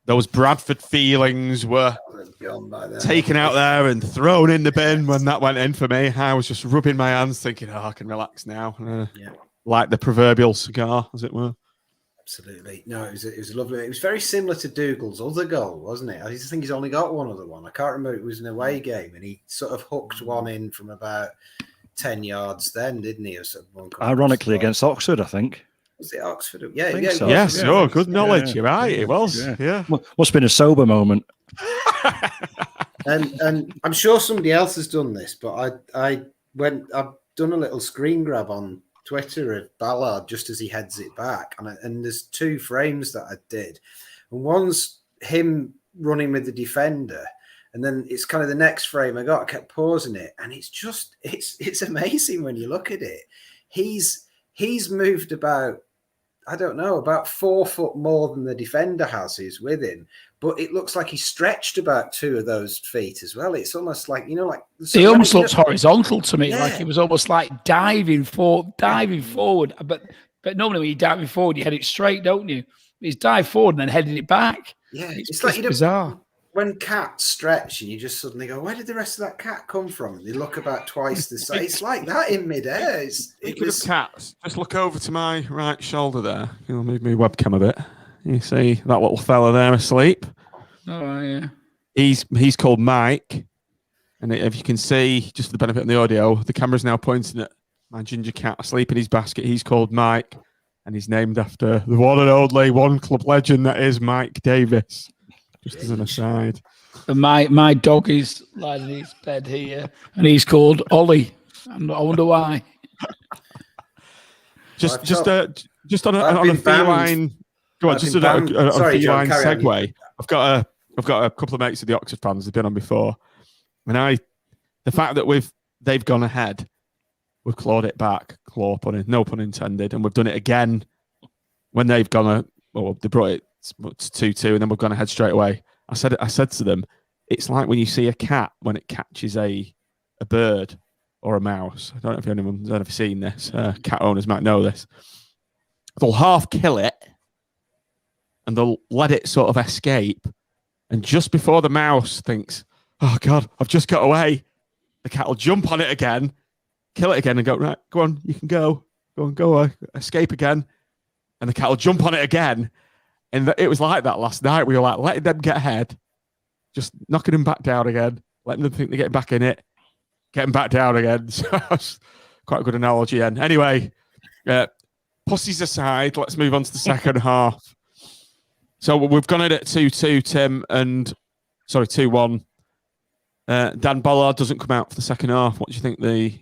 S1: those Bradford feelings were taken out there and thrown in the bin when that went in for me. I was just rubbing my hands, thinking, I can relax now. Like the proverbial cigar, as it were.
S4: Absolutely. No, it was lovely. It was very similar to Dougall's other goal, wasn't it? I just think he's only got one other one. I can't remember. It was an away game, and he sort of hooked one in from about 10 yards then, didn't he? Or one
S2: ironically, against Oxford, I think.
S4: Was it Oxford? Yeah,
S2: so.
S1: Yes, good knowledge. You're right, it was. Yeah.
S2: Must have been a sober moment.
S4: and I'm sure somebody else has done this, but I've done a little screen grab on Twitter of Ballard just as he heads it back, and there's 2 frames that I did, and one's him running with the defender, and then it's kind of the next frame I kept pausing it, and it's amazing when you look at it. He's moved about, I don't know, about 4 foot more than the defender has who's with him, but it looks like he stretched about 2 of those feet as well. It's almost like, like...
S3: He almost looks horizontal to me, like he was almost like diving forward. But normally when you're diving forward, you head it straight, don't you? He's dived forward and then headed it back.
S4: Yeah, it's like
S3: bizarre.
S4: When cats stretch and you just suddenly go, where did the rest of that cat come from? And they look about twice the size. It's like that in midair.
S1: Speaking of cats, just look over to my right shoulder there. You'll move my webcam a bit. You see that little fella there asleep?
S3: Oh, yeah.
S1: He's called Mike. And if you can see, just for the benefit of the audio, the camera's now pointing at my ginger cat asleep in his basket. He's called Mike. And he's named after the one and only one club legend that is Mike Davis. Just as an aside.
S3: And my dog is lying in his bed here. And he's called Ollie. I wonder why.
S1: Just on a feline... Go on, just a feline segue. I've got a couple of mates of the Oxford fans who've been on before, and the fact that they've gone ahead, we've clawed it back, no pun intended, and we've done it again when they've gone. They brought it to 2-2, and then we've gone ahead straight away. I said to them, it's like when you see a cat when it catches a bird or a mouse. I don't know if anyone's ever seen this. Cat owners might know this. They'll half kill it, and they'll let it sort of escape. And just before the mouse thinks, oh, God, I've just got away, the cat will jump on it again, kill it again, and go, right, go on, you can go. Go, escape again. And the cat will jump on it again. And it was like that last night. We were like letting them get ahead, just knocking them back down again, letting them think they're getting back in it. getting back down again. So that's quite a good analogy. And anyway, pussies aside, let's move on to the second half. So we've gone in at 2-2, Tim, and 2-1. Dan Ballard doesn't come out for the second half. What do you think the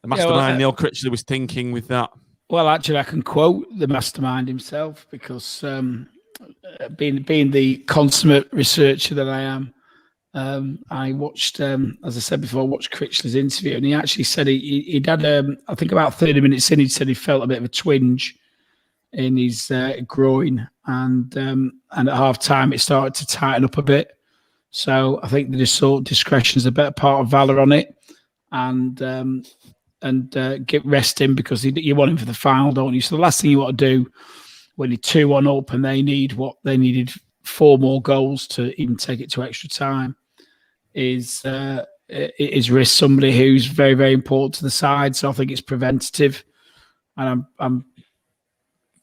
S1: mastermind Neil Critchley was thinking with that?
S3: Well, actually, I can quote the mastermind himself because being the consummate researcher that I am, I watched, as I said before, I watched Critchley's interview, and he actually said he'd had, I think about 30 minutes in, he said he felt a bit of a twinge in his groin, and at half time it started to tighten up a bit. So I think they just thought discretion is a better part of valour on it, and get rest him because you want him for the final, don't you? So the last thing you want to do when you're 2-1 up and they needed 4 more goals to even take it to extra time is risk somebody who's very, very important to the side. So I think it's preventative, and I'm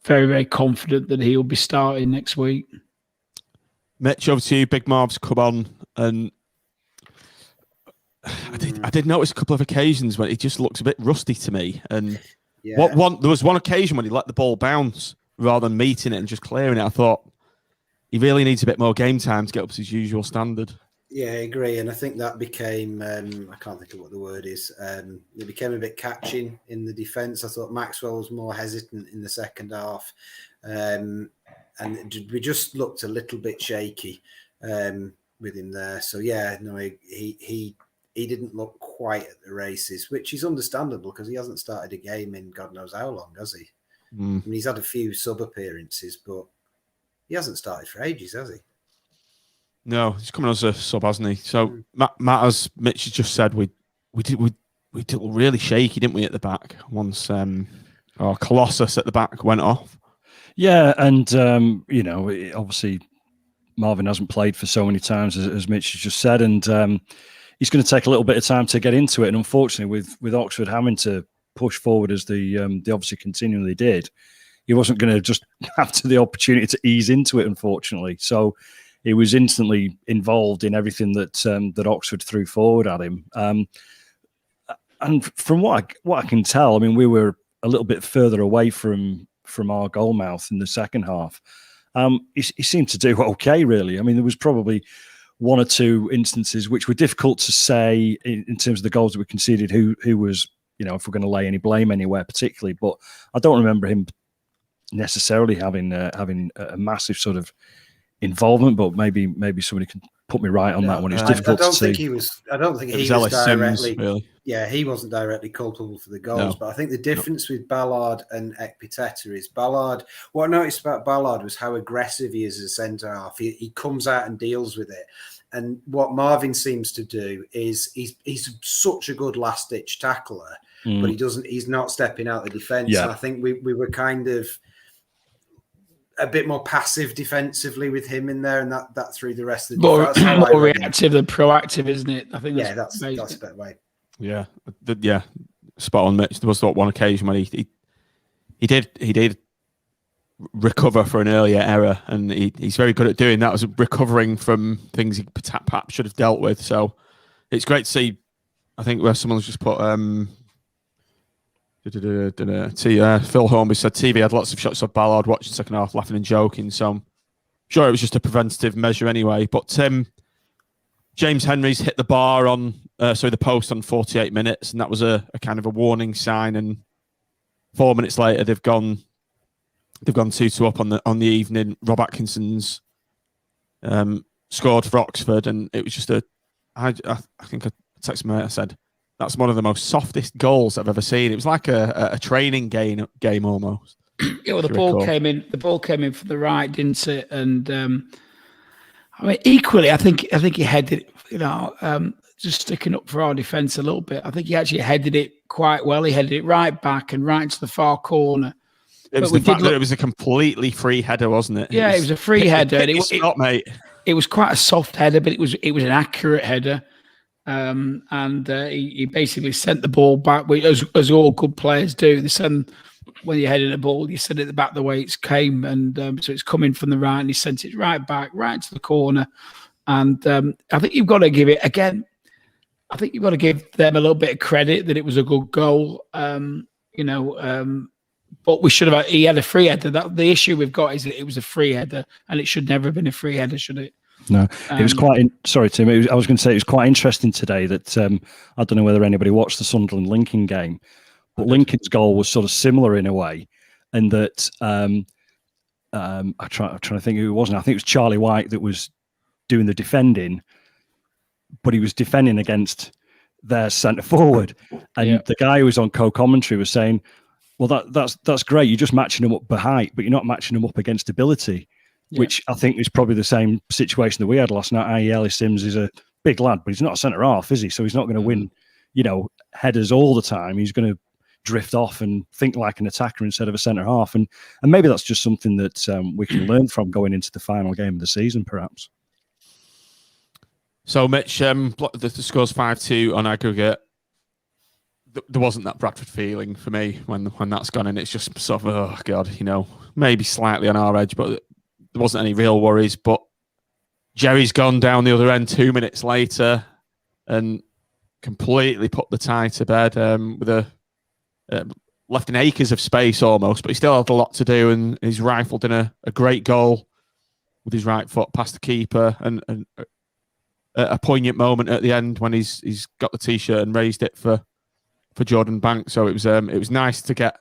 S3: very, very confident that he'll be starting next week.
S1: Mitch, over to you. Big Marv's come on, and I did notice a couple of occasions when he just looks a bit rusty to me. And there was one occasion when he let the ball bounce rather than meeting it and just clearing it. I thought he really needs a bit more game time to get up to his usual standard.
S4: Yeah, I agree. And I think that became, I can't think of what the word is, it became a bit catching in the defence. I thought Maxwell was more hesitant in the second half. And we just looked a little bit shaky with him there. So, yeah, no, he didn't look quite at the races, which is understandable because he hasn't started a game in God knows how long, has he? I mean, he's had a few sub-appearances, but he hasn't started for ages, has he?
S1: No, he's coming as a sub, hasn't he? So, Matt, as Mitch has just said, we did really shaky, didn't we, at the back once our Colossus at the back went off.
S2: Yeah, and obviously Marvin hasn't played for so many times as Mitch has just said, and he's going to take a little bit of time to get into it. And unfortunately, with Oxford having to push forward as they obviously continually did, he wasn't going to just have the opportunity to ease into it, unfortunately. So he was instantly involved in everything that Oxford threw forward at him. And from what I can tell, I mean, we were a little bit further away from our goal mouth in the second half. He seemed to do okay, really. I mean, there was probably 1 or 2 instances which were difficult to say in terms of the goals that we conceded, who was, if we're going to lay any blame anywhere particularly. But I don't remember him necessarily having a massive sort of involvement, but maybe somebody can put me right on that one. It's difficult to see.
S4: I don't think he was
S1: Ellie
S4: directly.
S1: Sims, really.
S4: Yeah, he wasn't directly culpable for the goals, but I think the difference with Ballard and Ekpiteta is Ballard. What I noticed about Ballard was how aggressive he is as a centre half. He comes out and deals with it. And what Marvin seems to do is he's such a good last ditch tackler, but he's not stepping out the defence.
S2: Yeah.
S4: And I think we were kind of a bit more passive defensively with him in there, and that through the rest of the
S3: more reactive than proactive, isn't it? I think
S4: that's a better way.
S1: Yeah, spot on, Mitch. There was that one occasion when he did recover for an earlier error, and he's very good at doing that, as recovering from things he perhaps should have dealt with. So it's great to see. I think where someone's just put Phil Hornby said TV had lots of shots of Ballard watching second half, laughing and joking. So I'm sure it was just a preventative measure anyway. But James Henry's hit the bar on the post on 48 minutes, and that was a kind of a warning sign. And 4 minutes later, they've gone 2-2 up on the evening. Rob Atkinson's scored for Oxford, and it was just I think I texted my mate, I said, that's one of the most softest goals I've ever seen. It was like a training game almost.
S3: Yeah, well, the ball came in from the right, didn't it? And I mean, equally, I think he headed it. Just sticking up for our defence a little bit. I think he actually headed it quite well. He headed it right back and right to the far corner.
S1: It was the fact that it was a completely free header, wasn't it?
S3: Yeah, it was a free header.
S1: Mate. It
S3: was quite a soft header, but it was an accurate header. And he basically sent the ball back, as all good players do. They send, when you're heading a ball, you send it back the way it came, and so it's coming from the right, and he sent it right back, right to the corner. And I think you've got to give it again. I think you've got to give them a little bit of credit that it was a good goal. But we should have. He had a free header. The issue we've got is that it was a free header, and it should never have been a free header, should it?
S2: No, it was quite. Sorry, Tim. I was going to say it was quite interesting today that I don't know whether anybody watched the Sunderland Lincoln game, but Lincoln's goal was sort of similar in a way, and that I'm trying to think who it was. I think it was Charlie White that was doing the defending, but he was defending against their centre forward, and the guy who was on co-commentary was saying, "Well, that's great. You're just matching them up by height, but you're not matching them up against ability." Yeah. Which I think is probably the same situation that we had last night. I.e., Ellie Sims is a big lad, but he's not a centre half, is he? So he's not going to win, headers all the time. He's going to drift off and think like an attacker instead of a centre half, and maybe that's just something that we can learn from going into the final game of the season, perhaps.
S1: So, Mitch, the score's 5-2 on aggregate. There wasn't that Bradford feeling for me when that's gone in. It's just sort of, oh God, maybe slightly on our edge, but there wasn't any real worries. But Jerry's gone down the other end 2 minutes later and completely put the tie to bed with left in acres of space almost, but he still had a lot to do, and he's rifled in a great goal with his right foot past the keeper, and a poignant moment at the end when he's got the t-shirt and raised it for Jordan Banks. So it was nice to get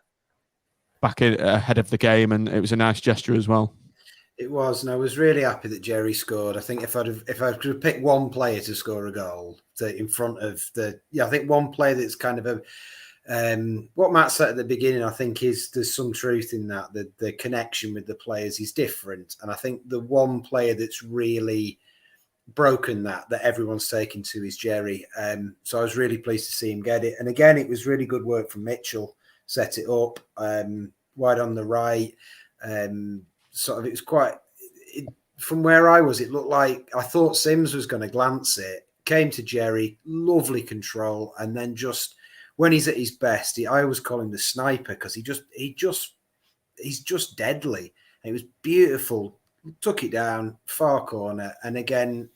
S1: back in ahead of the game, and it was a nice gesture as well.
S4: It was, and I was really happy that Jerry scored. I think if I could pick one player to score a goal in front of I think one player that's kind of what Matt said at the beginning, I think there's some truth in that. The connection with the players is different, and I think the one player that's really broken that everyone's taken to is Jerry. So I was really pleased to see him get it. And again, it was really good work from Mitchell. Set it up wide on the right. Sort of, it was from where I was, it looked like I thought Sims was going to glance it. Came to Jerry, lovely control, and then just when he's at his best, I always call him the sniper because he's just deadly. And it was beautiful. Took it down, far corner, and again,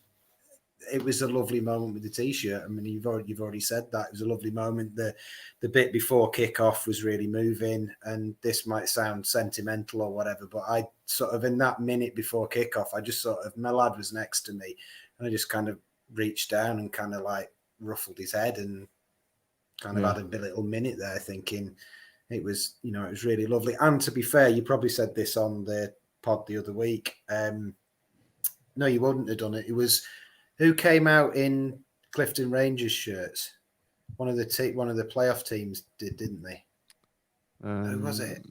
S4: it was a lovely moment with the t-shirt. I mean, you've already said that. It was a lovely moment. The bit before kickoff was really moving, and this might sound sentimental or whatever, but I sort of, in that minute before kickoff, I just sort of, my lad was next to me, and I just kind of reached down and kind of like ruffled his head and kind of had a little minute there thinking it was, it was really lovely. And to be fair, you probably said this on the pod the other week. No, you wouldn't have done it. It was who came out in Clifton Rangers shirts. One of the playoff teams did, didn't they? Who was it?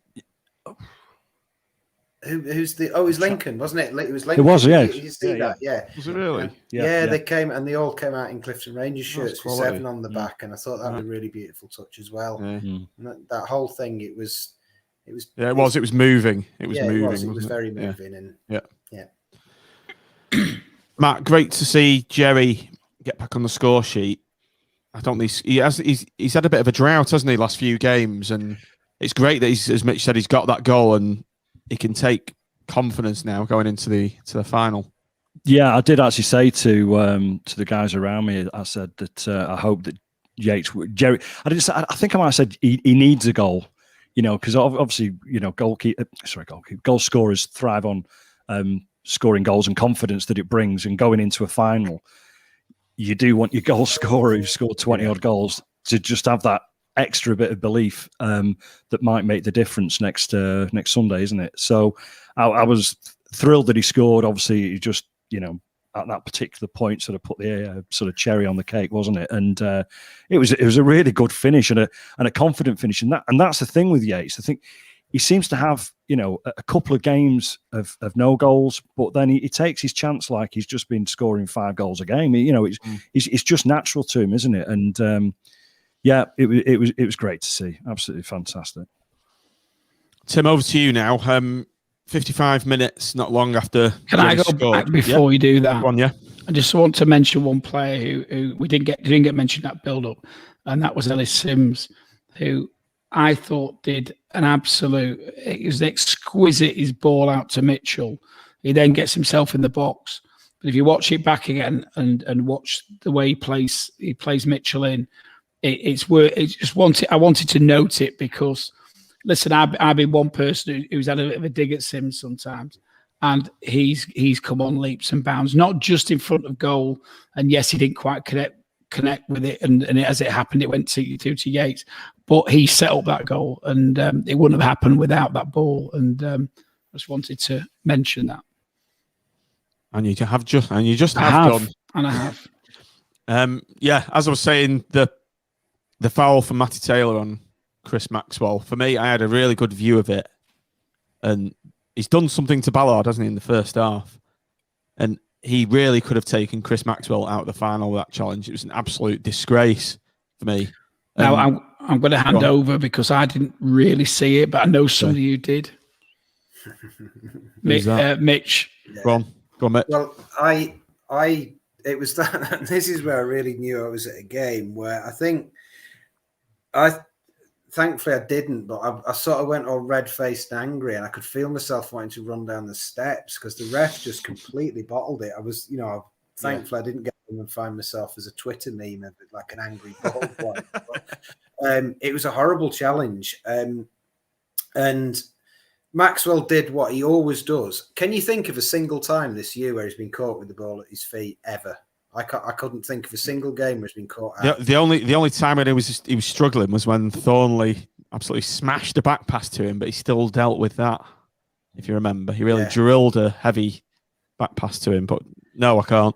S4: Who's the? Oh, it was Lincoln, wasn't it? It was Lincoln.
S2: It was, yeah.
S4: You see that? Yeah.
S1: Was it really?
S4: Yeah, they came and they all came out in Clifton Rangers shirts with 7 on the back, and I thought that was a really beautiful touch as well. Yeah. And that whole thing, it was. Yeah,
S1: it was. It was moving. It was moving.
S4: It was very moving, and yeah.
S1: Matt, great to see Jerry get back on the score sheet. I don't think he's had a bit of a drought, hasn't he, last few games, and it's great that as Mitch said, he's got that goal and he can take confidence now going into the final.
S2: Yeah, I did actually say to the guys around me, I said that I hope that Jerry. I think I might have said he needs a goal. Because obviously, goal scorers thrive on scoring goals and confidence that it brings. And going into a final, you do want your goal scorer who scored 20-odd goals to just have that extra bit of belief that might make the difference next Sunday, isn't it? So I was thrilled that he scored. Obviously, he just, at that particular point, sort of put the sort of cherry on the cake, wasn't it? And it was a really good finish and a confident finish. And that's the thing with Yates. I think he seems to have a couple of games of no goals, but then he takes his chance like he's just been scoring 5 goals a game. It's just natural to him, isn't it? And it was great to see. Absolutely fantastic.
S1: Tim, over to you now. 55 minutes, not long after.
S3: Can I go back before you do that?
S1: Go on, yeah.
S3: I just want to mention one player who we didn't get mentioned that build-up, and that was Ellie Sims, who I thought did an absolute. It was exquisite. His ball out to Mitchell. He then gets himself in the box, But if you watch it back again and watch the way he plays Mitchell in, it's just I wanted to note it because, listen, I've been one person who's had a bit of a dig at Sims sometimes, and he's come on leaps and bounds, not just in front of goal. And yes, he didn't quite connect with it, and as it happened, it went to Yates, but he set up that goal, and it wouldn't have happened without that ball. And I just wanted to mention that. And you just have done, and I have.
S1: As I was saying, the foul from Matty Taylor on Chris Maxwell, for me, I had a really good view of it, and he's done something to Ballard, hasn't he, in the first half, and he really could have taken Chris Maxwell out of the final with that challenge. It was an absolute disgrace for me.
S3: Now, I'm going to hand over because I didn't really see it, but I know some of you did. Mitch.
S1: Go on, Mitch.
S4: Well, it was that. This is where I really knew I was at a game where thankfully I didn't, but I sort of went all red-faced and angry, and I could feel myself wanting to run down the steps because the ref just completely bottled it. I was, thankfully I didn't get home and find myself as a Twitter meme of it, like an angry ball boy. It was a horrible challenge, and Maxwell did what he always does. Can you think of a single time this year where he's been caught with the ball at his feet ever? I couldn't think of a single game where he's been caught out.
S1: The only time when he was struggling was when Thornley absolutely smashed the back pass to him, but he still dealt with that. If you remember, he really drilled a heavy back pass to him. But no, I can't.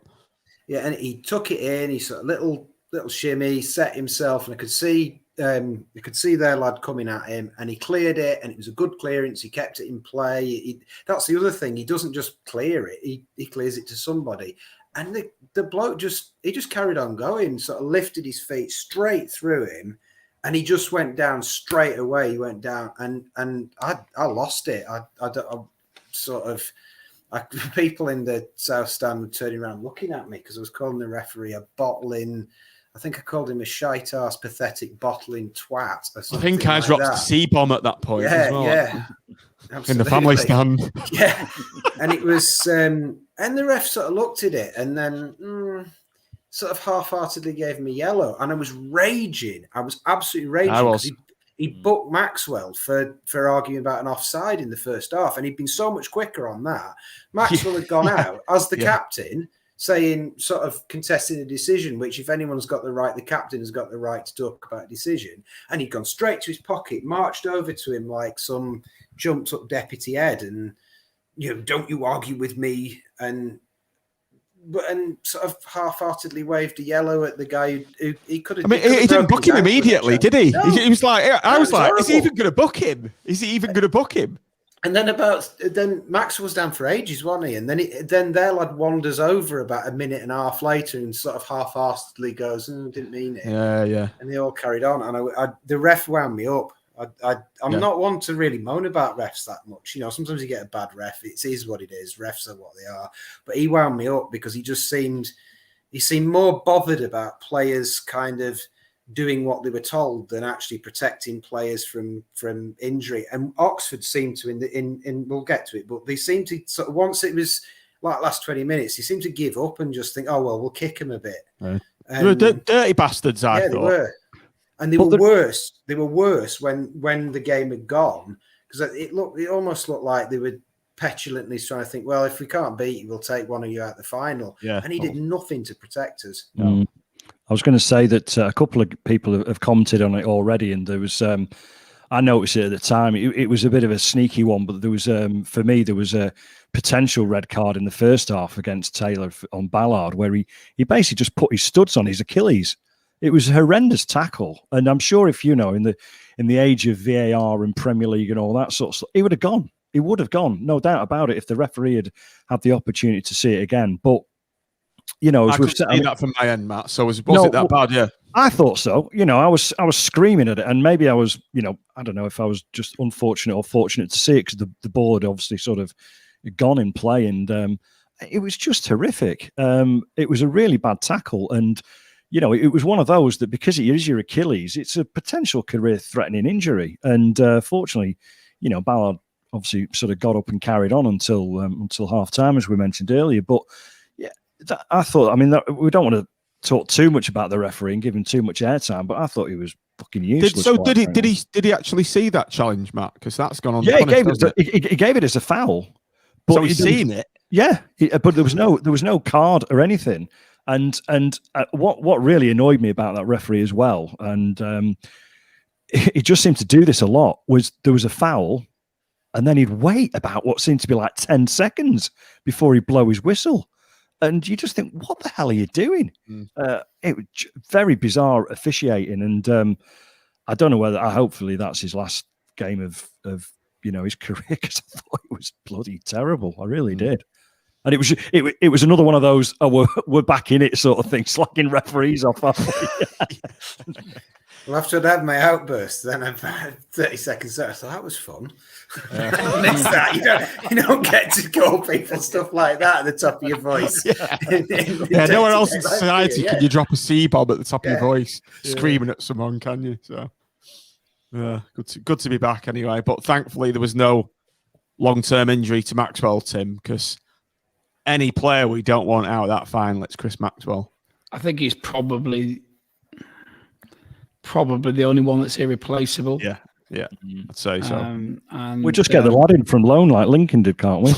S4: Yeah, and he took it in. He sort of little shimmy, set himself, and I could see their lad coming at him, and he cleared it, and it was a good clearance. He kept it in play. That's the other thing. He doesn't just clear it; he clears it to somebody. And the bloke just carried on going, sort of lifted his feet straight through him, and he just went down straight away. He went down, and I lost it. People in the South Stand were turning around looking at me because I was calling the referee a bottling. I think I called him a shite ass, pathetic bottling twat.
S1: I think I dropped a C-bomb at that point.
S4: Yeah,
S1: as well.
S4: Yeah. Absolutely.
S1: In the family stand.
S4: Yeah. And it was, and the ref sort of looked at it and then sort of half-heartedly gave me yellow. And I was raging. I was absolutely raging. Because he booked Maxwell for arguing about an offside in the first half. And he'd been so much quicker on that. Maxwell had gone out as the captain, saying, sort of contesting a decision, which if anyone's got the right, the captain has got the right to talk about a decision. And he'd gone straight to his pocket, marched over to him like some jumped up deputy head, and don't you argue with me, and sort of half-heartedly waved a yellow at the guy who he could have.
S1: I mean, he didn't book him immediately, did he?
S4: No.
S1: He was like, I was like, is he even going to book him? Is he even going to book him?
S4: And then Max was down for ages, wasn't he? And then their lad wanders over about a minute and a half later and sort of half-heartedly goes, didn't mean it.
S1: Yeah.
S4: And they all carried on. And the ref wound me up. I'm not one to really moan about refs that much. Sometimes you get a bad ref. It is what it is. Refs are what they are. But he wound me up because he seemed more bothered about players kind of doing what they were told than actually protecting players from injury. And Oxford seemed to, in we'll get to it, but they seemed to sort of, once it was like last 20 minutes, they seemed to give up and just think, oh, well, we'll kick him a bit.
S1: Right. They were dirty bastards, I thought.
S4: They were. And they were worse. They were worse when the game had gone, because it almost looked like they were petulantly trying to think, well, if we can't beat you, we'll take one of you out the final. Yeah. And he did nothing to protect us.
S2: No. I was going to say that a couple of people have commented on it already, and there was, I noticed it at the time, it was a bit of a sneaky one, but there was, for me, there was a potential red card in the first half against Taylor on Ballard, where he basically just put his studs on his Achilles. It was a horrendous tackle, and I'm sure if in the age of VAR and Premier League and all that sort of stuff, he would have gone. He would have gone, no doubt about it, if the referee had the opportunity to see it again. But as
S1: I
S2: we've
S1: said,
S2: said,
S1: that from my end, Matt. So was it that bad? Yeah,
S2: I thought so. I was screaming at it, and maybe I was, I don't know if I was just unfortunate or fortunate to see it because the ball had obviously sort of gone in play, and it was just horrific. It was a really bad tackle, and it was one of those that because it is your Achilles, it's a potential career-threatening injury. And fortunately, Ballard obviously sort of got up and carried on until half-time, as we mentioned earlier. But yeah, I thought. I mean, we don't want to talk too much about the referee and give him too much airtime, but I thought he was fucking useless.
S1: Did he actually see that challenge, Matt? Because that's gone on.
S2: Yeah, he gave it as a foul. But
S1: so he's seen it.
S2: Yeah, but there was no card or anything. And what really annoyed me about that referee as well, and he just seemed to do this a lot, was there was a foul, and then he'd wait about what seemed to be like 10 seconds before he'd blow his whistle. And you just think, what the hell are you doing? It was very bizarre officiating, and I don't know whether. Hopefully, that's his last game of his career, because I thought it was bloody terrible. I really did. And it was another one of those we're back in it sort of thing, slagging referees off.
S4: Well, after I'd had my outburst, then about 30 seconds later, I thought that was fun. It's that you don't get to call people stuff like that at the top of your voice.
S1: Nowhere else in society can you drop a C-bomb at the top of your voice, screaming at someone, can you? So, good to be back anyway. But thankfully, there was no long-term injury to Maxwell, Tim, because any player we don't want out of that final, it's Chris Maxwell.
S3: I think he's probably the only one that's irreplaceable.
S1: Yeah, I'd say so.
S2: And we just get the lad in from loan like Lincoln did, can't we?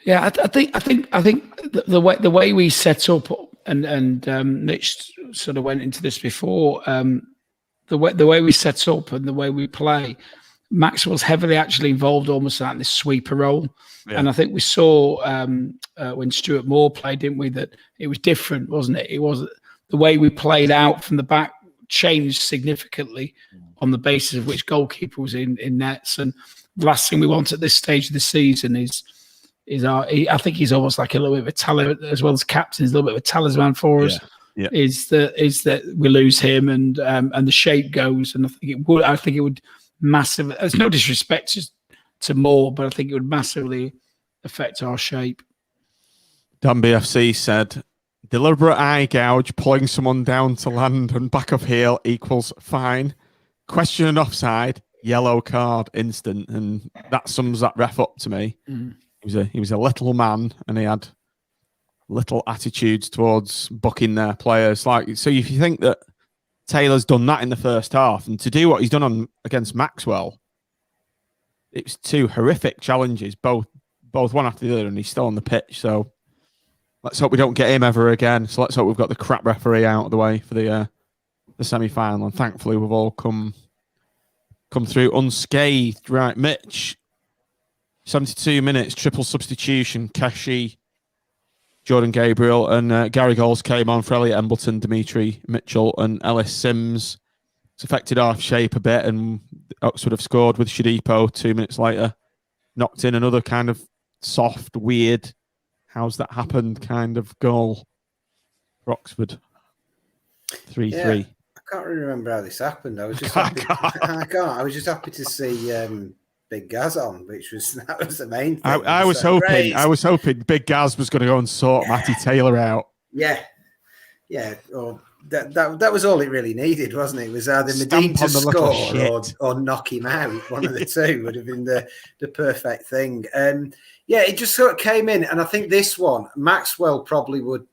S3: Yeah, I think the way we set up, and Mitch sort of went into this before. The way we set up and the way we play, Maxwell's heavily actually involved almost in this sweeper role. Yeah. And I think we saw when Stuart Moore played, didn't we, that it was different, wasn't it? It was the way we played out from the back changed significantly on the basis of which goalkeeper was in nets. And the last thing we want at this stage of the season is I think he's almost like a little bit of a talisman, as well as captain, he's a little bit of a talisman for us. Yeah. Is that we lose him and the shape goes, and I think it would massively. There's no disrespect to Moore, but I think it would massively affect our shape.
S1: Dan BFC said, deliberate eye gouge, pulling someone down to land and back up heel equals fine. Question and offside, yellow card, instant. And that sums that ref up to me. He was a little man, and he had little attitudes towards booking their players. So if you think that Taylor's done that in the first half, and to do what he's done against Maxwell, it was two horrific challenges, both one after the other, and he's still on the pitch. So let's hope we don't get him ever again. So let's hope we've got the crap referee out of the way for the semi-final. And thankfully, we've all come through unscathed. Right, Mitch, 72 minutes, triple substitution. Keshi, Jordan Gabriel, and Gary Goals came on for Elliot Embleton, Dimitri Mitchell, and Ellie Sims. It's affected our shape a bit, and Oxford have scored with Shadipo 2 minutes later. Knocked in another kind of soft, weird, how's that happened kind of goal for Oxford. 3-3.
S4: Yeah, I can't really remember how this happened. I was just happy. I can't. I was just happy to see Big Gaz on, that was the main thing.
S1: I was hoping Big Gaz was going to go and sort Matty Taylor out.
S4: Yeah. Or that was all it really needed, wasn't it? It was either Medine to score or knock him out. One of the two would have been the perfect thing. It just sort of came in, and I think this one, Maxwell probably would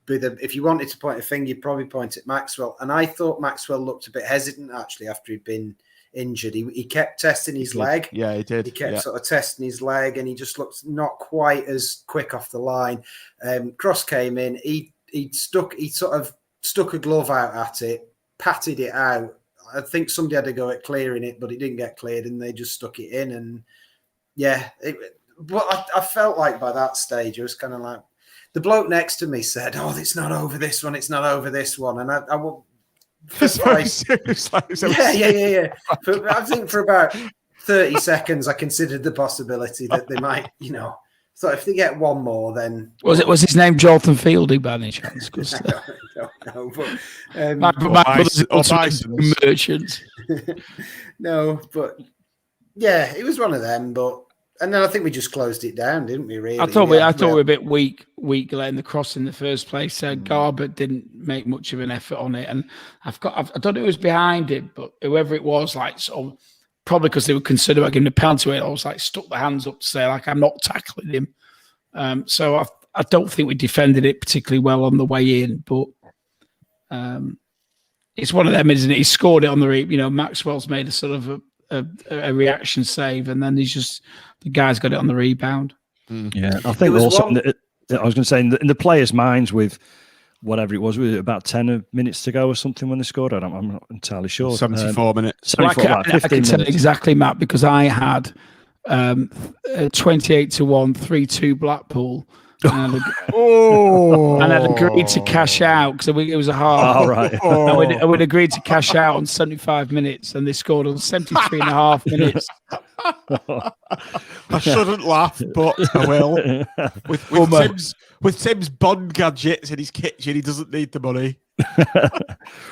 S4: be if you wanted to point a finger, you'd probably point at Maxwell. And I thought Maxwell looked a bit hesitant actually after he'd been injured. He kept testing his leg.
S1: Yeah, he did.
S4: He kept sort of testing his leg, and he just looked not quite as quick off the line. Cross came in. He stuck a glove out at it, patted it out. I think somebody had to go at clearing it, but it didn't get cleared, and they just stuck it in. And but I felt like by that stage, it was kind of like the bloke next to me said, "Oh, it's not over this one. It's not over this one." And I will. Yeah. I think for about 30 seconds, I considered the possibility that they might, So if they get one more, then
S3: was his name Jonathan Fielding by any chance?
S4: I don't know,
S3: but merchants.
S4: No, but yeah, it was one of them. And then I think we just closed it down, didn't we? Really,
S3: I thought we were a bit weak letting the cross in the first place. Garbutt didn't make much of an effort on it, and I don't know who was behind it, but whoever it was, probably because they were concerned about giving a penalty, I was stuck their hands up to say I'm not tackling him. So I don't think we defended it particularly well on the way in, but it's one of them, isn't it? He scored it on the Maxwell's made a sort of a reaction save, and then the guy's got it on the rebound.
S2: Yeah, I think also I was going to say in the players' minds with whatever it was about 10 minutes to go or something when they scored. I'm not entirely sure.
S1: 74 minutes.
S2: 74,
S3: I can tell exactly, Matt, because I had 28-1, 3-2 Blackpool. And I'd agreed to cash out because it was a half.
S2: Oh, right.
S3: I would agreed to cash out on 75 minutes, and they scored on 73 and a half minutes.
S1: I shouldn't laugh, but I will. With Tim's Bond gadgets in his kitchen, he doesn't need the money.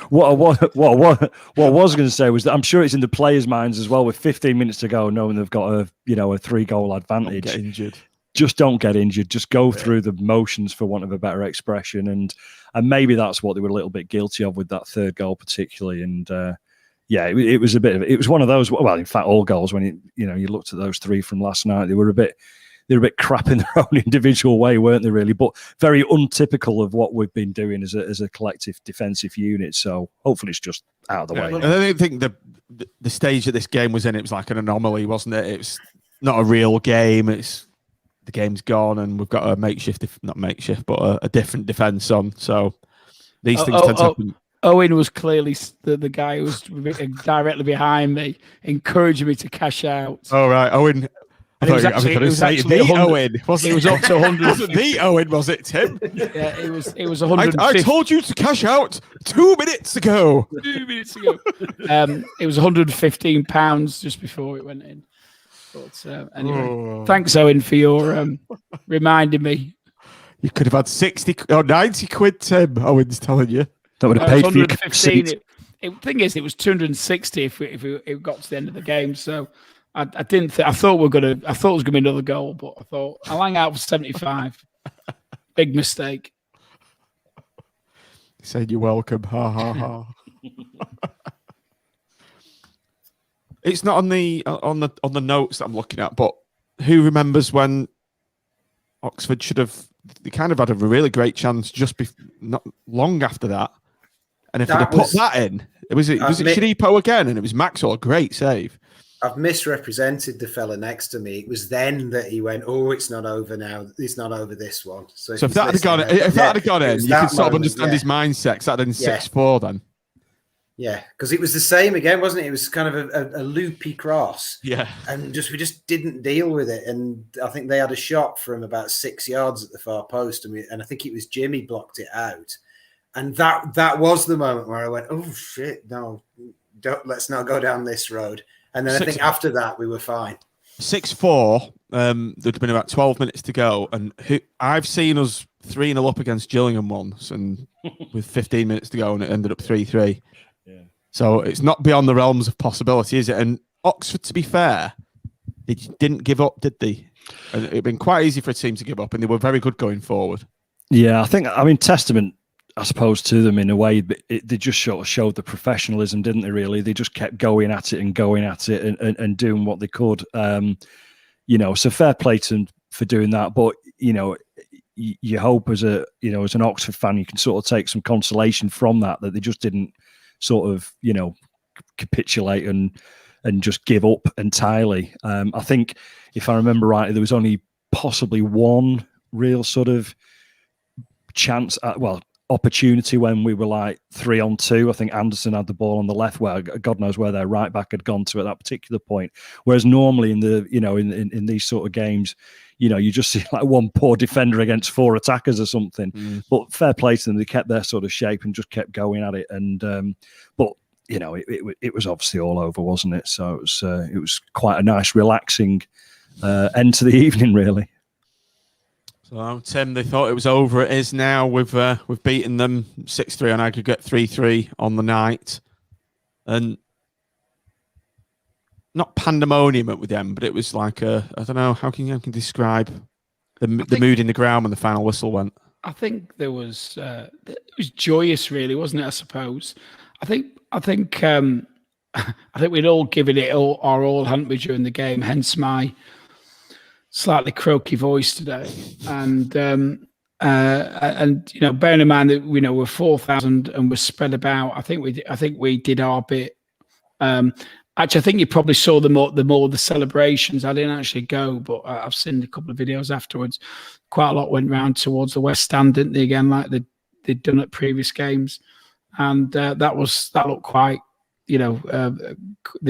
S2: What I was going to say was that I'm sure it's in the players' minds as well. With 15 minutes to go, knowing they've got a 3-goal advantage.
S1: Don't get injured. Just
S2: don't get injured. Just go through the motions, for want of a better expression, and maybe that's what they were a little bit guilty of with that third goal, particularly. And it was it was one of those. Well, in fact, all goals when you looked at those three from last night, they were a bit crap in their own individual way, weren't they? Really, but very untypical of what we've been doing as a collective defensive unit. So hopefully, it's just out of the way.
S1: I don't think the stage that this game was in, it was like an anomaly, wasn't it? It was not a real game. The game's gone, and we've got a different defence on. So these things tend to happen.
S3: Owen was clearly the guy who was directly behind me, encouraging me to cash out.
S1: Oh, right. Owen.
S3: And it was actually
S1: Owen.
S3: It was up to 100.
S1: Wasn't the Owen, was it, Tim?
S3: Yeah, it was 150.
S1: I told you to cash out 2 minutes ago.
S3: 2 minutes ago. It was £115 just before it went in. But anyway, thanks, Owen, for your reminding me.
S1: You could have had 60 or 90 quid, Tim. Owen's telling you.
S2: That would have paid for your
S3: seat. The thing is, it was 260 if it got to the end of the game. So I didn't. I thought it was going to be another goal, but I thought I'll hang out for 75. Big mistake.
S1: He said you're welcome. Ha ha ha. It's not on the notes that I'm looking at, but who remembers when Oxford should have? They kind of had a really great chance not long after that, and if they'd put that in, was it Shiripo again, and it was Maxwell, a great save.
S4: I've misrepresented the fella next to me. It was then that he went, "Oh, it's not over now. It's not over this one." So
S1: if that had gone in, you can sort of understand his mindset. Because that had been 6-4 then.
S4: Yeah, because it was the same again, wasn't it? It was kind of a loopy cross.
S1: Yeah.
S4: And we just didn't deal with it. And I think they had a shot from about 6 yards at the far post. And I think it was Jimmy blocked it out. And that was the moment where I went, oh, shit, no, let's not go down this road. And then I think after that, we were fine.
S1: 6-4, there'd been about 12 minutes to go. And I've seen us 3-0 up against Gillingham once, and with 15 minutes to go, and it ended up 3-3. Yeah. So it's not beyond the realms of possibility, is it? And Oxford, to be fair, they didn't give up, did they? And it'd been quite easy for a team to give up, and they were very good going forward.
S2: Yeah, testament, I suppose, to them in a way. They just sort of showed the professionalism, didn't they, really? They just kept going at it and doing what they could. So fair play to them for doing that. But, you hope as an Oxford fan, you can sort of take some consolation from that they just didn't sort of, capitulate and just give up entirely. I think, if I remember rightly, there was only possibly one real sort of chance opportunity when we were like 3-on-2. I think Anderson had the ball on the left, where God knows where their right back had gone to at that particular point. Whereas normally in the in these sort of games, you just see like one poor defender against 4 attackers or something. But fair play to them, they kept their sort of shape and just kept going at it. And but it was obviously all over, wasn't it? So it was quite a nice, relaxing end to the evening, really.
S1: So, Tim, they thought it was over. It is now. We've beaten them 6-3 on aggregate, 3-3 on the night, and not pandemonium with them, but it was like I don't know how can you describe the mood in the ground when the final whistle went.
S3: I think there was it was joyous, really, wasn't it? I suppose. I think we'd all given it our all, hadn't we, during the game? Hence my slightly croaky voice today. And and bearing in mind that we're 4,000 and we're spread about, I think we did our bit. Actually, I think you probably saw the celebrations. I didn't actually go, but I've seen a couple of videos afterwards. Quite a lot went round towards the West Stand, didn't they? Again, like they'd done at previous games, and that looked quite. They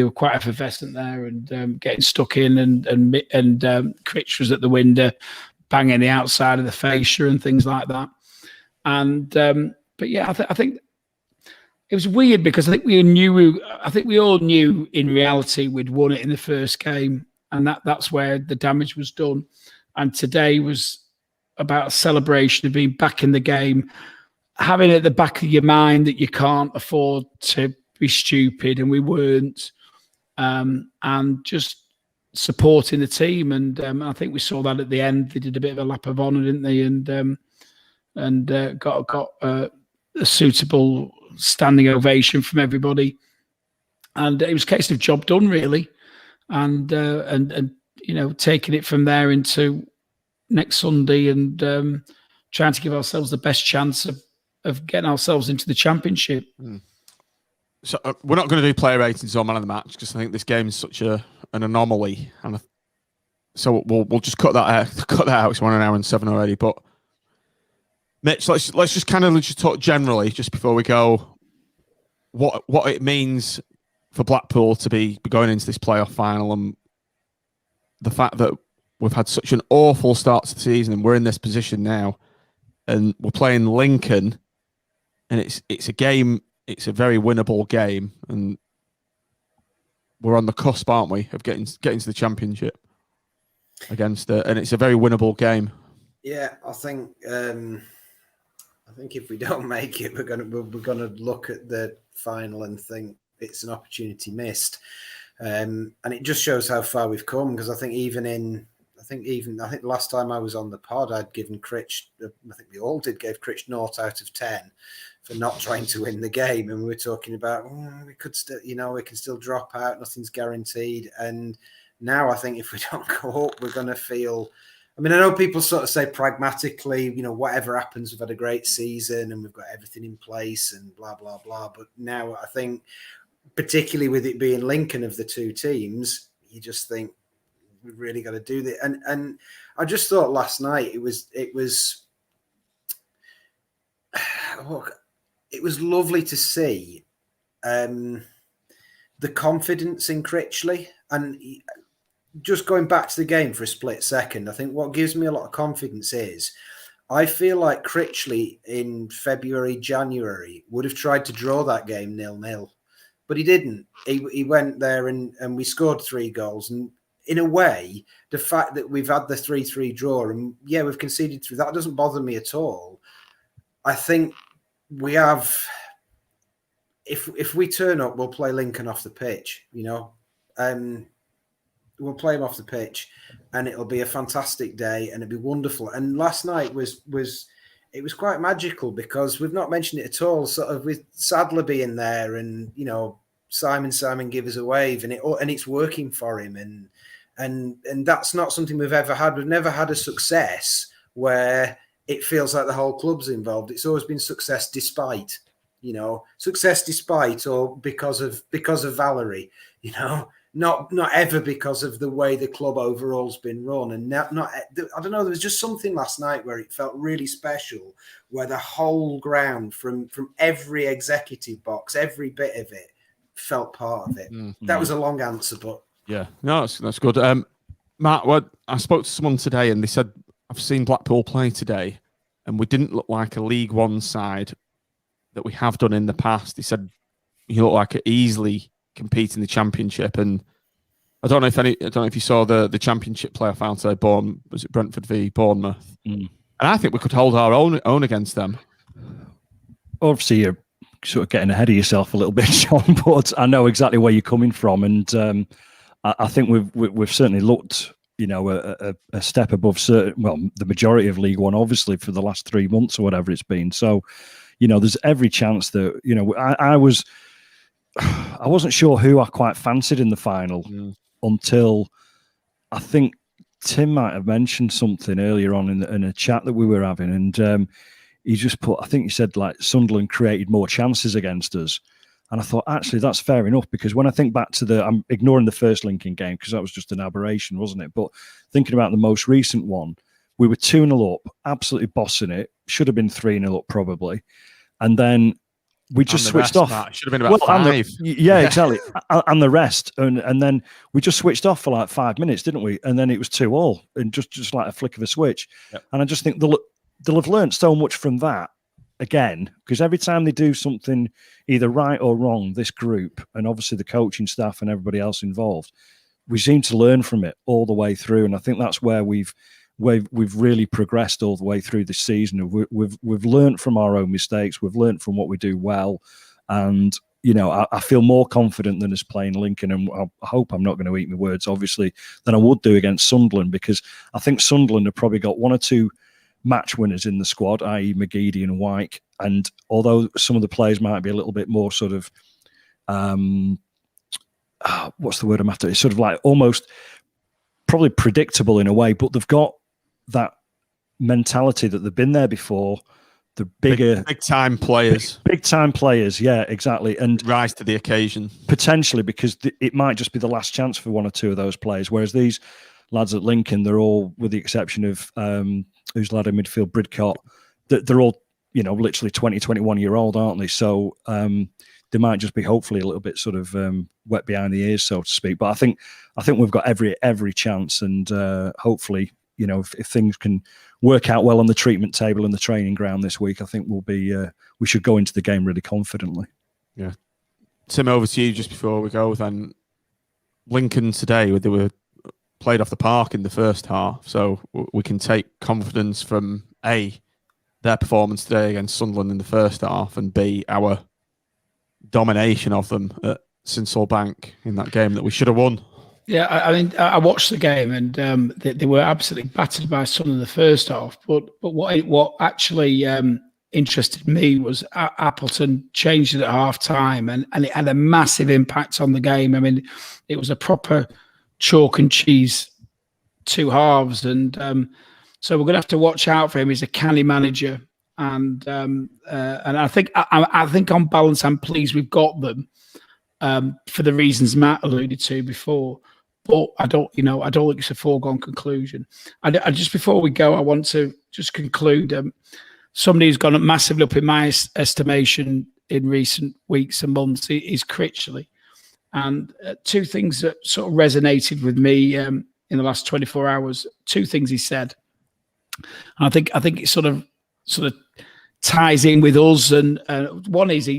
S3: were quite effervescent there, and getting stuck in, and Critch was at the window, banging the outside of the fascia and things like that. And but yeah, I think. It was weird because I think we all knew in reality we'd won it in the first game, and that's where the damage was done. And today was about a celebration of being back in the game, having at the back of your mind that you can't afford to be stupid, and we weren't, and just supporting the team. And I think we saw that at the end. They did a bit of a lap of honour, didn't they? And got a suitable standing ovation from everybody, and it was a case of job done, really, and taking it from there into next Sunday, and trying to give ourselves the best chance of getting ourselves into the championship.
S1: So we're not going to do player ratings or man of the match because I think this game is such an anomaly, and so we'll just cut that out. It's 1 hour and 7 already, but. Mitch, let's just kind of just talk generally, just before we go, what it means for Blackpool to be going into this playoff final, and the fact that we've had such an awful start to the season and we're in this position now, and we're playing Lincoln, and it's a game, it's a very winnable game, and we're on the cusp, aren't we, of getting to the championship against it, and it's a very winnable game.
S4: Yeah, I think if we don't make it, we're gonna look at the final and think it's an opportunity missed, and it just shows how far we've come. Because I think the last time I was on the pod, I'd given Critch, I think we all gave Critch 0 out of 10 for not trying to win the game, and we were talking about we could still, we can still drop out, nothing's guaranteed. And now I think if we don't go up, we're gonna feel. I mean, I know people sort of say pragmatically, whatever happens, we've had a great season and we've got everything in place and blah, blah, blah. But now I think, particularly with it being Lincoln of the two teams, you just think we've really got to do this. And I just thought last night it was lovely to see the confidence in Critchley. And just going back to the game for a split second, I think what gives me a lot of confidence is I feel like Critchley in February, January would have tried to draw that game 0-0, but he didn't. He went there and we scored 3 goals. And in a way, the fact that we've had the 3-3 draw and we've conceded 3, that doesn't bother me at all. I think we have, if we turn up, we'll play Lincoln off the pitch, we'll play him off the pitch, and it'll be a fantastic day, and it'll be wonderful. And last night was quite magical because we've not mentioned it at all. Sort of with Sadler being there, and Simon give us a wave, and it's working for him, and that's not something we've ever had. We've never had a success where it feels like the whole club's involved. It's always been success despite, or because of Valerie, Not ever because of the way the club overall's been run. And not I don't know, there was just something last night where it felt really special, where the whole ground from every executive box, every bit of it felt part of it. Mm-hmm. That was a long answer, but
S1: yeah, no, that's good. Matt, I spoke to someone today and they said, I've seen Blackpool play today and we didn't look like a League One side that we have done in the past. He said, you look like easily compete in the Championship, and I don't know if you saw the Championship playoff final today. Was it Brentford v Bournemouth? And I think we could hold our own against them.
S2: Obviously, you're sort of getting ahead of yourself a little bit, Sean, but I know exactly where you're coming from, and I think we've certainly looked, a step above the majority of League One, obviously, for the last 3 months or whatever it's been. So, there's every chance that I wasn't sure who I quite fancied in the final until I think Tim might have mentioned something earlier on in a chat that we were having, and he just put, I think he said, like, Sunderland created more chances against us. And I thought, actually, that's fair enough, because when I think back to I'm ignoring the first Lincoln game because that was just an aberration, wasn't it? But thinking about the most recent one, we were 2-0 up, absolutely bossing it. Should have been 3-0 up probably. And then we just switched off.
S1: That should have been about 5.
S2: Yeah, exactly. And the rest. And then we just switched off for like 5 minutes, didn't we? And then it was 2-2, and just like a flick of a switch. Yep. And I just think they'll have learned so much from that again, because every time they do something either right or wrong, this group, and obviously the coaching staff and everybody else involved, we seem to learn from it all the way through. And I think that's where we've really progressed all the way through this season. We've learned from our own mistakes. We've learned from what we do well. And, you know, I feel more confident than us playing Lincoln, and I hope I'm not going to eat my words, obviously, than I would do against Sunderland, because I think Sunderland have probably got 1 or 2 match winners in the squad, i.e. McGeady and Wyke. And although some of the players might be a little bit more sort of, what's the word I'm after? It's sort of like almost probably predictable in a way, but they've got that mentality that they've been there before. The bigger,
S1: big time players,
S2: big time players. Yeah, exactly. And
S1: rise to the occasion potentially,
S2: because it might just be the last chance for 1 or 2 of those players. Whereas these lads at Lincoln, they're all, with the exception of who's lad in midfield, Bridcott, they're all, you know, literally 20, 21 year old, aren't they? So they might just be hopefully a little bit sort of wet behind the ears, so to speak. But I think we've got every chance, and hopefully, you know, if things can work out well on the treatment table and the training ground this week, I think we should go into the game really confidently.
S1: Yeah. Tim, over to you just before we go then. Lincoln today, they were played off the park in the first half, so we can take confidence from A, their performance today against Sunderland in the first half, and B, our domination of them at Sincil Bank in that game that we should have won.
S3: Yeah, I mean, I watched the game, and they were absolutely battered by Sunderland in the first half. But what actually interested me was Appleton changed it at half time, and it had a massive impact on the game. I mean, it was a proper chalk and cheese 2 halves, and so we're going to have to watch out for him. He's a canny manager, and I think on balance, I'm pleased we've got them for the reasons Matt alluded to before. But I don't think it's a foregone conclusion. I just before we go, I want to just conclude. Somebody who's gone massively up in my estimation in recent weeks and months is Critchley. And 2 things that sort of resonated with me in the last 24 hours. 2 things he said, and I think it sort of ties in with us. And one is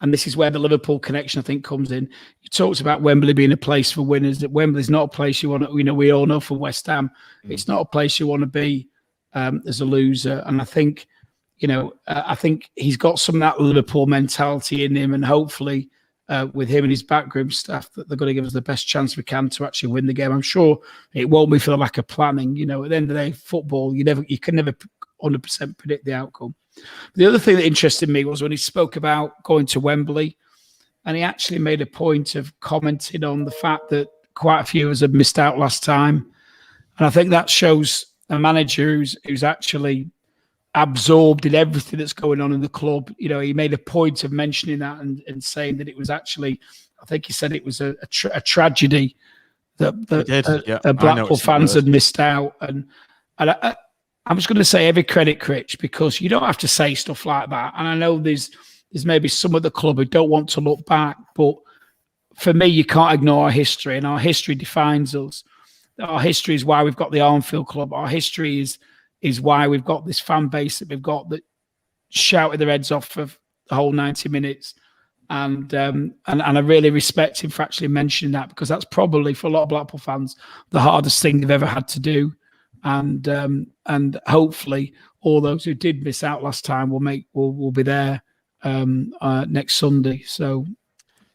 S3: and this is where the Liverpool connection I think comes in. You talked about Wembley being a place for winners. That Wembley's not a place you want to. You know, we all know from West Ham, it's not a place you want to be as a loser. And I think, you know, I think he's got some of that Liverpool mentality in him, and hopefully, with him and his backroom staff, that they're going to give us the best chance we can to actually win the game. I'm sure it won't be for the lack of planning. You know, at the end of the day, football, you can never 100% predict the outcome. The other thing that interested me was when he spoke about going to Wembley, and he actually made a point of commenting on the fact that quite a few of us had missed out last time. And I think that shows a manager who's actually absorbed in everything that's going on in the club. You know, he made a point of mentioning that and saying that it was actually, I think he said it was a tragedy that Blackpool fans had missed out. And I'm just going to say every credit, Critch, because you don't have to say stuff like that. And I know there's maybe some of the club who don't want to look back, but for me, you can't ignore our history, and our history defines us. Our history is why we've got the Armfield Club. Our history is why we've got this fan base that we've got that shouted their heads off for the whole 90 minutes. And I really respect him for actually mentioning that, because that's probably for a lot of Blackpool fans the hardest thing they've ever had to do. And hopefully all those who did miss out last time will be there next Sunday. So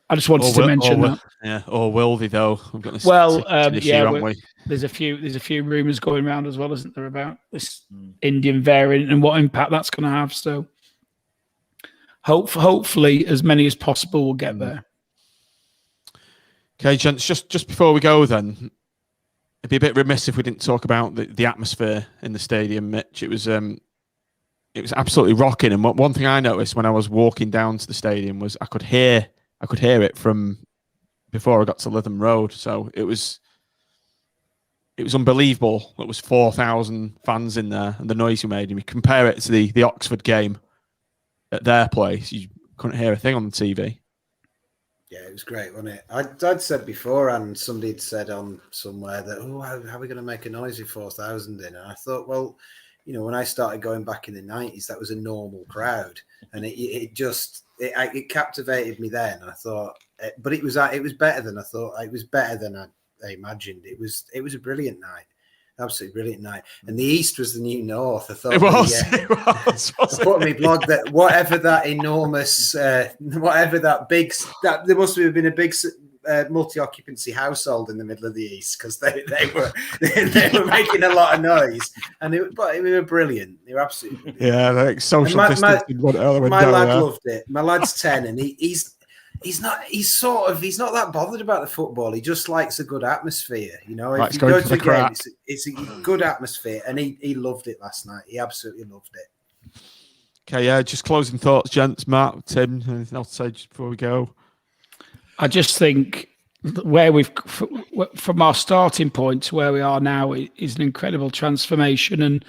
S3: I just wanted to mention that.
S1: Yeah, or will they though?
S3: There's a few rumours going around as well, isn't there, about this Indian variant and what impact that's going to have. So hopefully as many as possible will get there.
S1: Okay, gents, just before we go then, it'd be a bit remiss if we didn't talk about the atmosphere in the stadium, Mitch. It was absolutely rocking. And one thing I noticed when I was walking down to the stadium was I could hear it from before I got to Lytham Road. So it was unbelievable. It was 4,000 fans in there, and the noise we made. And we compare it to the Oxford game at their place, you couldn't hear a thing on the TV.
S4: Yeah, it was great, wasn't it? I'd said before, and somebody had said on somewhere that, how are we going to make a noise with 4,000 in? And I thought, well, when I started going back in the 90s, that was a normal crowd, and it captivated me then. I thought, but it was better than I thought. It was better than I imagined. It was a brilliant night. Absolutely brilliant night. And the East was the new North. I thought
S1: it was.
S4: I put on my blog that whatever that enormous, whatever that big, that there must have been a big multi-occupancy household in the middle of the East, because they were making a lot of noise. And they were brilliant. They were absolutely brilliant.
S1: Yeah, like social distancing.
S4: My lad loved it. My lad's 10, and he's not that bothered about the football. He just likes a good atmosphere. If you go to the game, it's a good atmosphere, and he loved it last night. He absolutely loved it.
S1: Okay, yeah, just closing thoughts, gents. Matt, Tim, anything else to say just before we go?
S3: I just think from our starting point to where we are now is an incredible transformation, and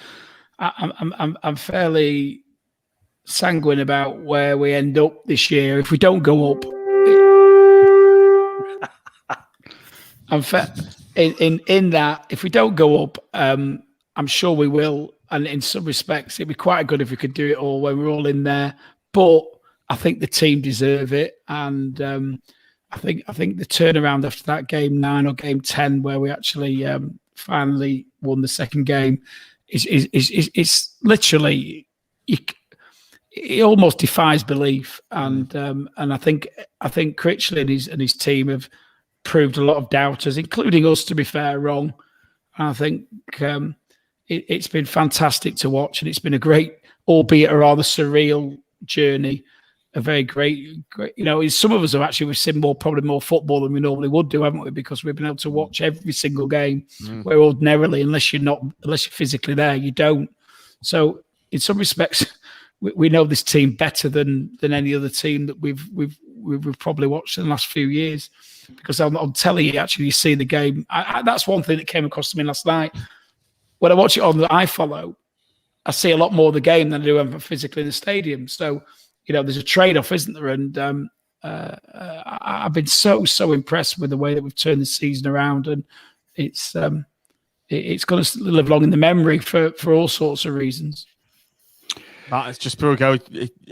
S3: I'm fairly sanguine about where we end up this year. If we don't go up, in that, if we don't go up, I'm sure we will. And in some respects, it'd be quite good if we could do it all when we're all in there. But I think the team deserve it, and I think the turnaround after that game 9 or game 10, where we actually finally won the second game, is literally it almost defies belief. And I think Critchley and his team have proved a lot of doubters, including us, to be fair, wrong. And I think it's been fantastic to watch, and it's been a great, albeit a rather surreal journey. A very great, some of us have actually seen probably more football than we normally would do, haven't we? Because we've been able to watch every single game, where ordinarily, unless you're physically there, you don't. So in some respects, we know this team better than any other team that we've probably watched in the last few years. Because I'm telling you, actually, you see the game. That's one thing that came across to me last night. When I watch it on the iFollow, I see a lot more of the game than I do when I'm physically in the stadium. So, there's a trade-off, isn't there? And I've been so impressed with the way that we've turned the season around, and it's going to live long in the memory for all sorts of reasons.
S1: Matt, it's just pure go.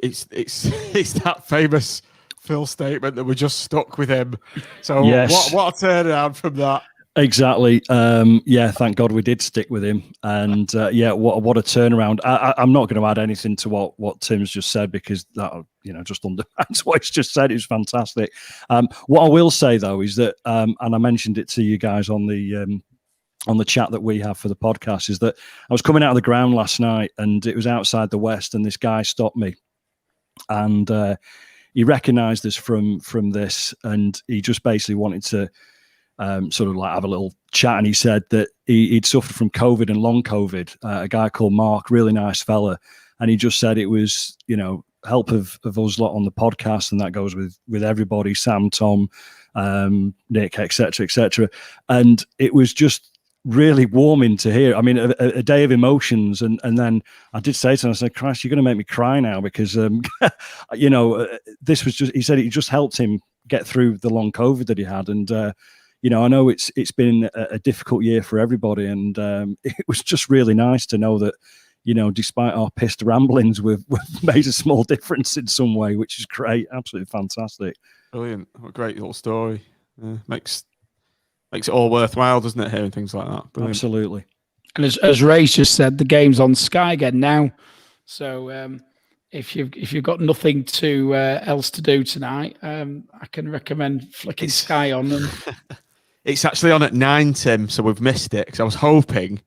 S1: It's that famous Phil statement that we're just stuck with him. So yes. What a turnaround from that.
S2: Exactly. Thank God we did stick with him. And what a turnaround. I'm not going to add anything to what Tim's just said, because that just underlines what he's just said. It was fantastic. What I will say though is that, and I mentioned it to you guys on the chat that we have for the podcast, is that I was coming out of the ground last night, and it was outside the West, and this guy stopped me, and he recognised us from this, and he just basically wanted to sort of like have a little chat, and he said that he'd suffered from COVID and long COVID. A guy called Mark, really nice fella, and he just said it was help of us lot on the podcast, and that goes with everybody, Sam, Tom, Nick, etc., and it was just really warming to hear. I mean, a day of emotions, and then I did say to him, I said, Christ, you're going to make me cry now, because this was just, he said it just helped him get through the long COVID that he had, and I know it's been a difficult year for everybody, and it was just really nice to know that despite our pissed ramblings, we've made a small difference in some way, which is great. Absolutely fantastic.
S1: Brilliant. What a great little story. Makes it all worthwhile, doesn't it, hearing things like that? Brilliant.
S2: Absolutely.
S3: And as Ray's just said, the game's on Sky again now. So if you've got nothing else to do tonight, I can recommend flicking Sky on. And
S1: it's actually on at 9, Tim, so we've missed it, because I was hoping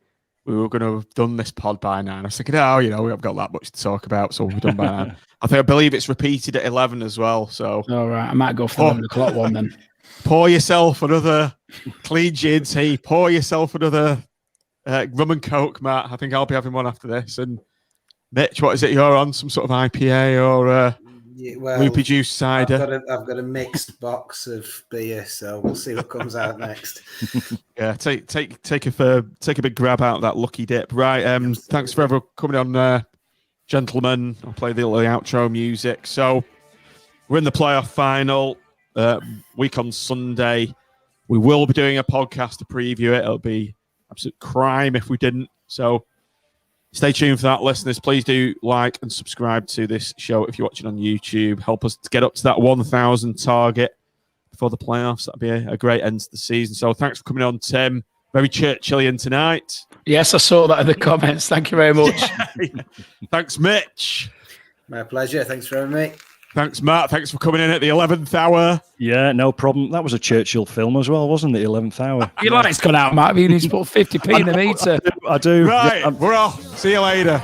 S1: we were going to have done this pod by 9. I was thinking, we haven't got that much to talk about, so we'll be done by 9. I believe it's repeated at 11 as well. So
S3: all right, I might go for the 11 o'clock one then.
S1: pour yourself another clean G&T, pour yourself another rum and coke, Matt. I think I'll be having one after this. And Mitch, what is it you're on? Some sort of IPA or loopy juice cider?
S4: I've got a mixed box of beer, so we'll see what comes out next.
S1: Yeah, take a big grab out of that lucky dip. Right, thanks for everyone coming on, gentlemen. I'll play the little outro music. So we're in the playoff final week on Sunday. We will be doing a podcast to preview it. It'll be absolute crime if we didn't. So stay tuned for that, listeners. Please do like and subscribe to this show if you're watching on YouTube. Help us to get up to that 1,000 target before the playoffs. That'd be a great end to the season. So thanks for coming on, Tim. Very Churchillian tonight.
S3: Yes, I saw that in the comments. Thank you very much.
S1: Yeah. Thanks, Mitch.
S4: My pleasure. Thanks for having me.
S1: Thanks, Matt. Thanks for coming in at the 11th hour.
S2: Yeah, no problem. That was a Churchill film as well, wasn't it? 11th hour.
S3: Your light's gone out, Matt. You need to put 50p in the meter.
S2: I do.
S1: Right,
S2: Yeah,
S1: we're off. See you later.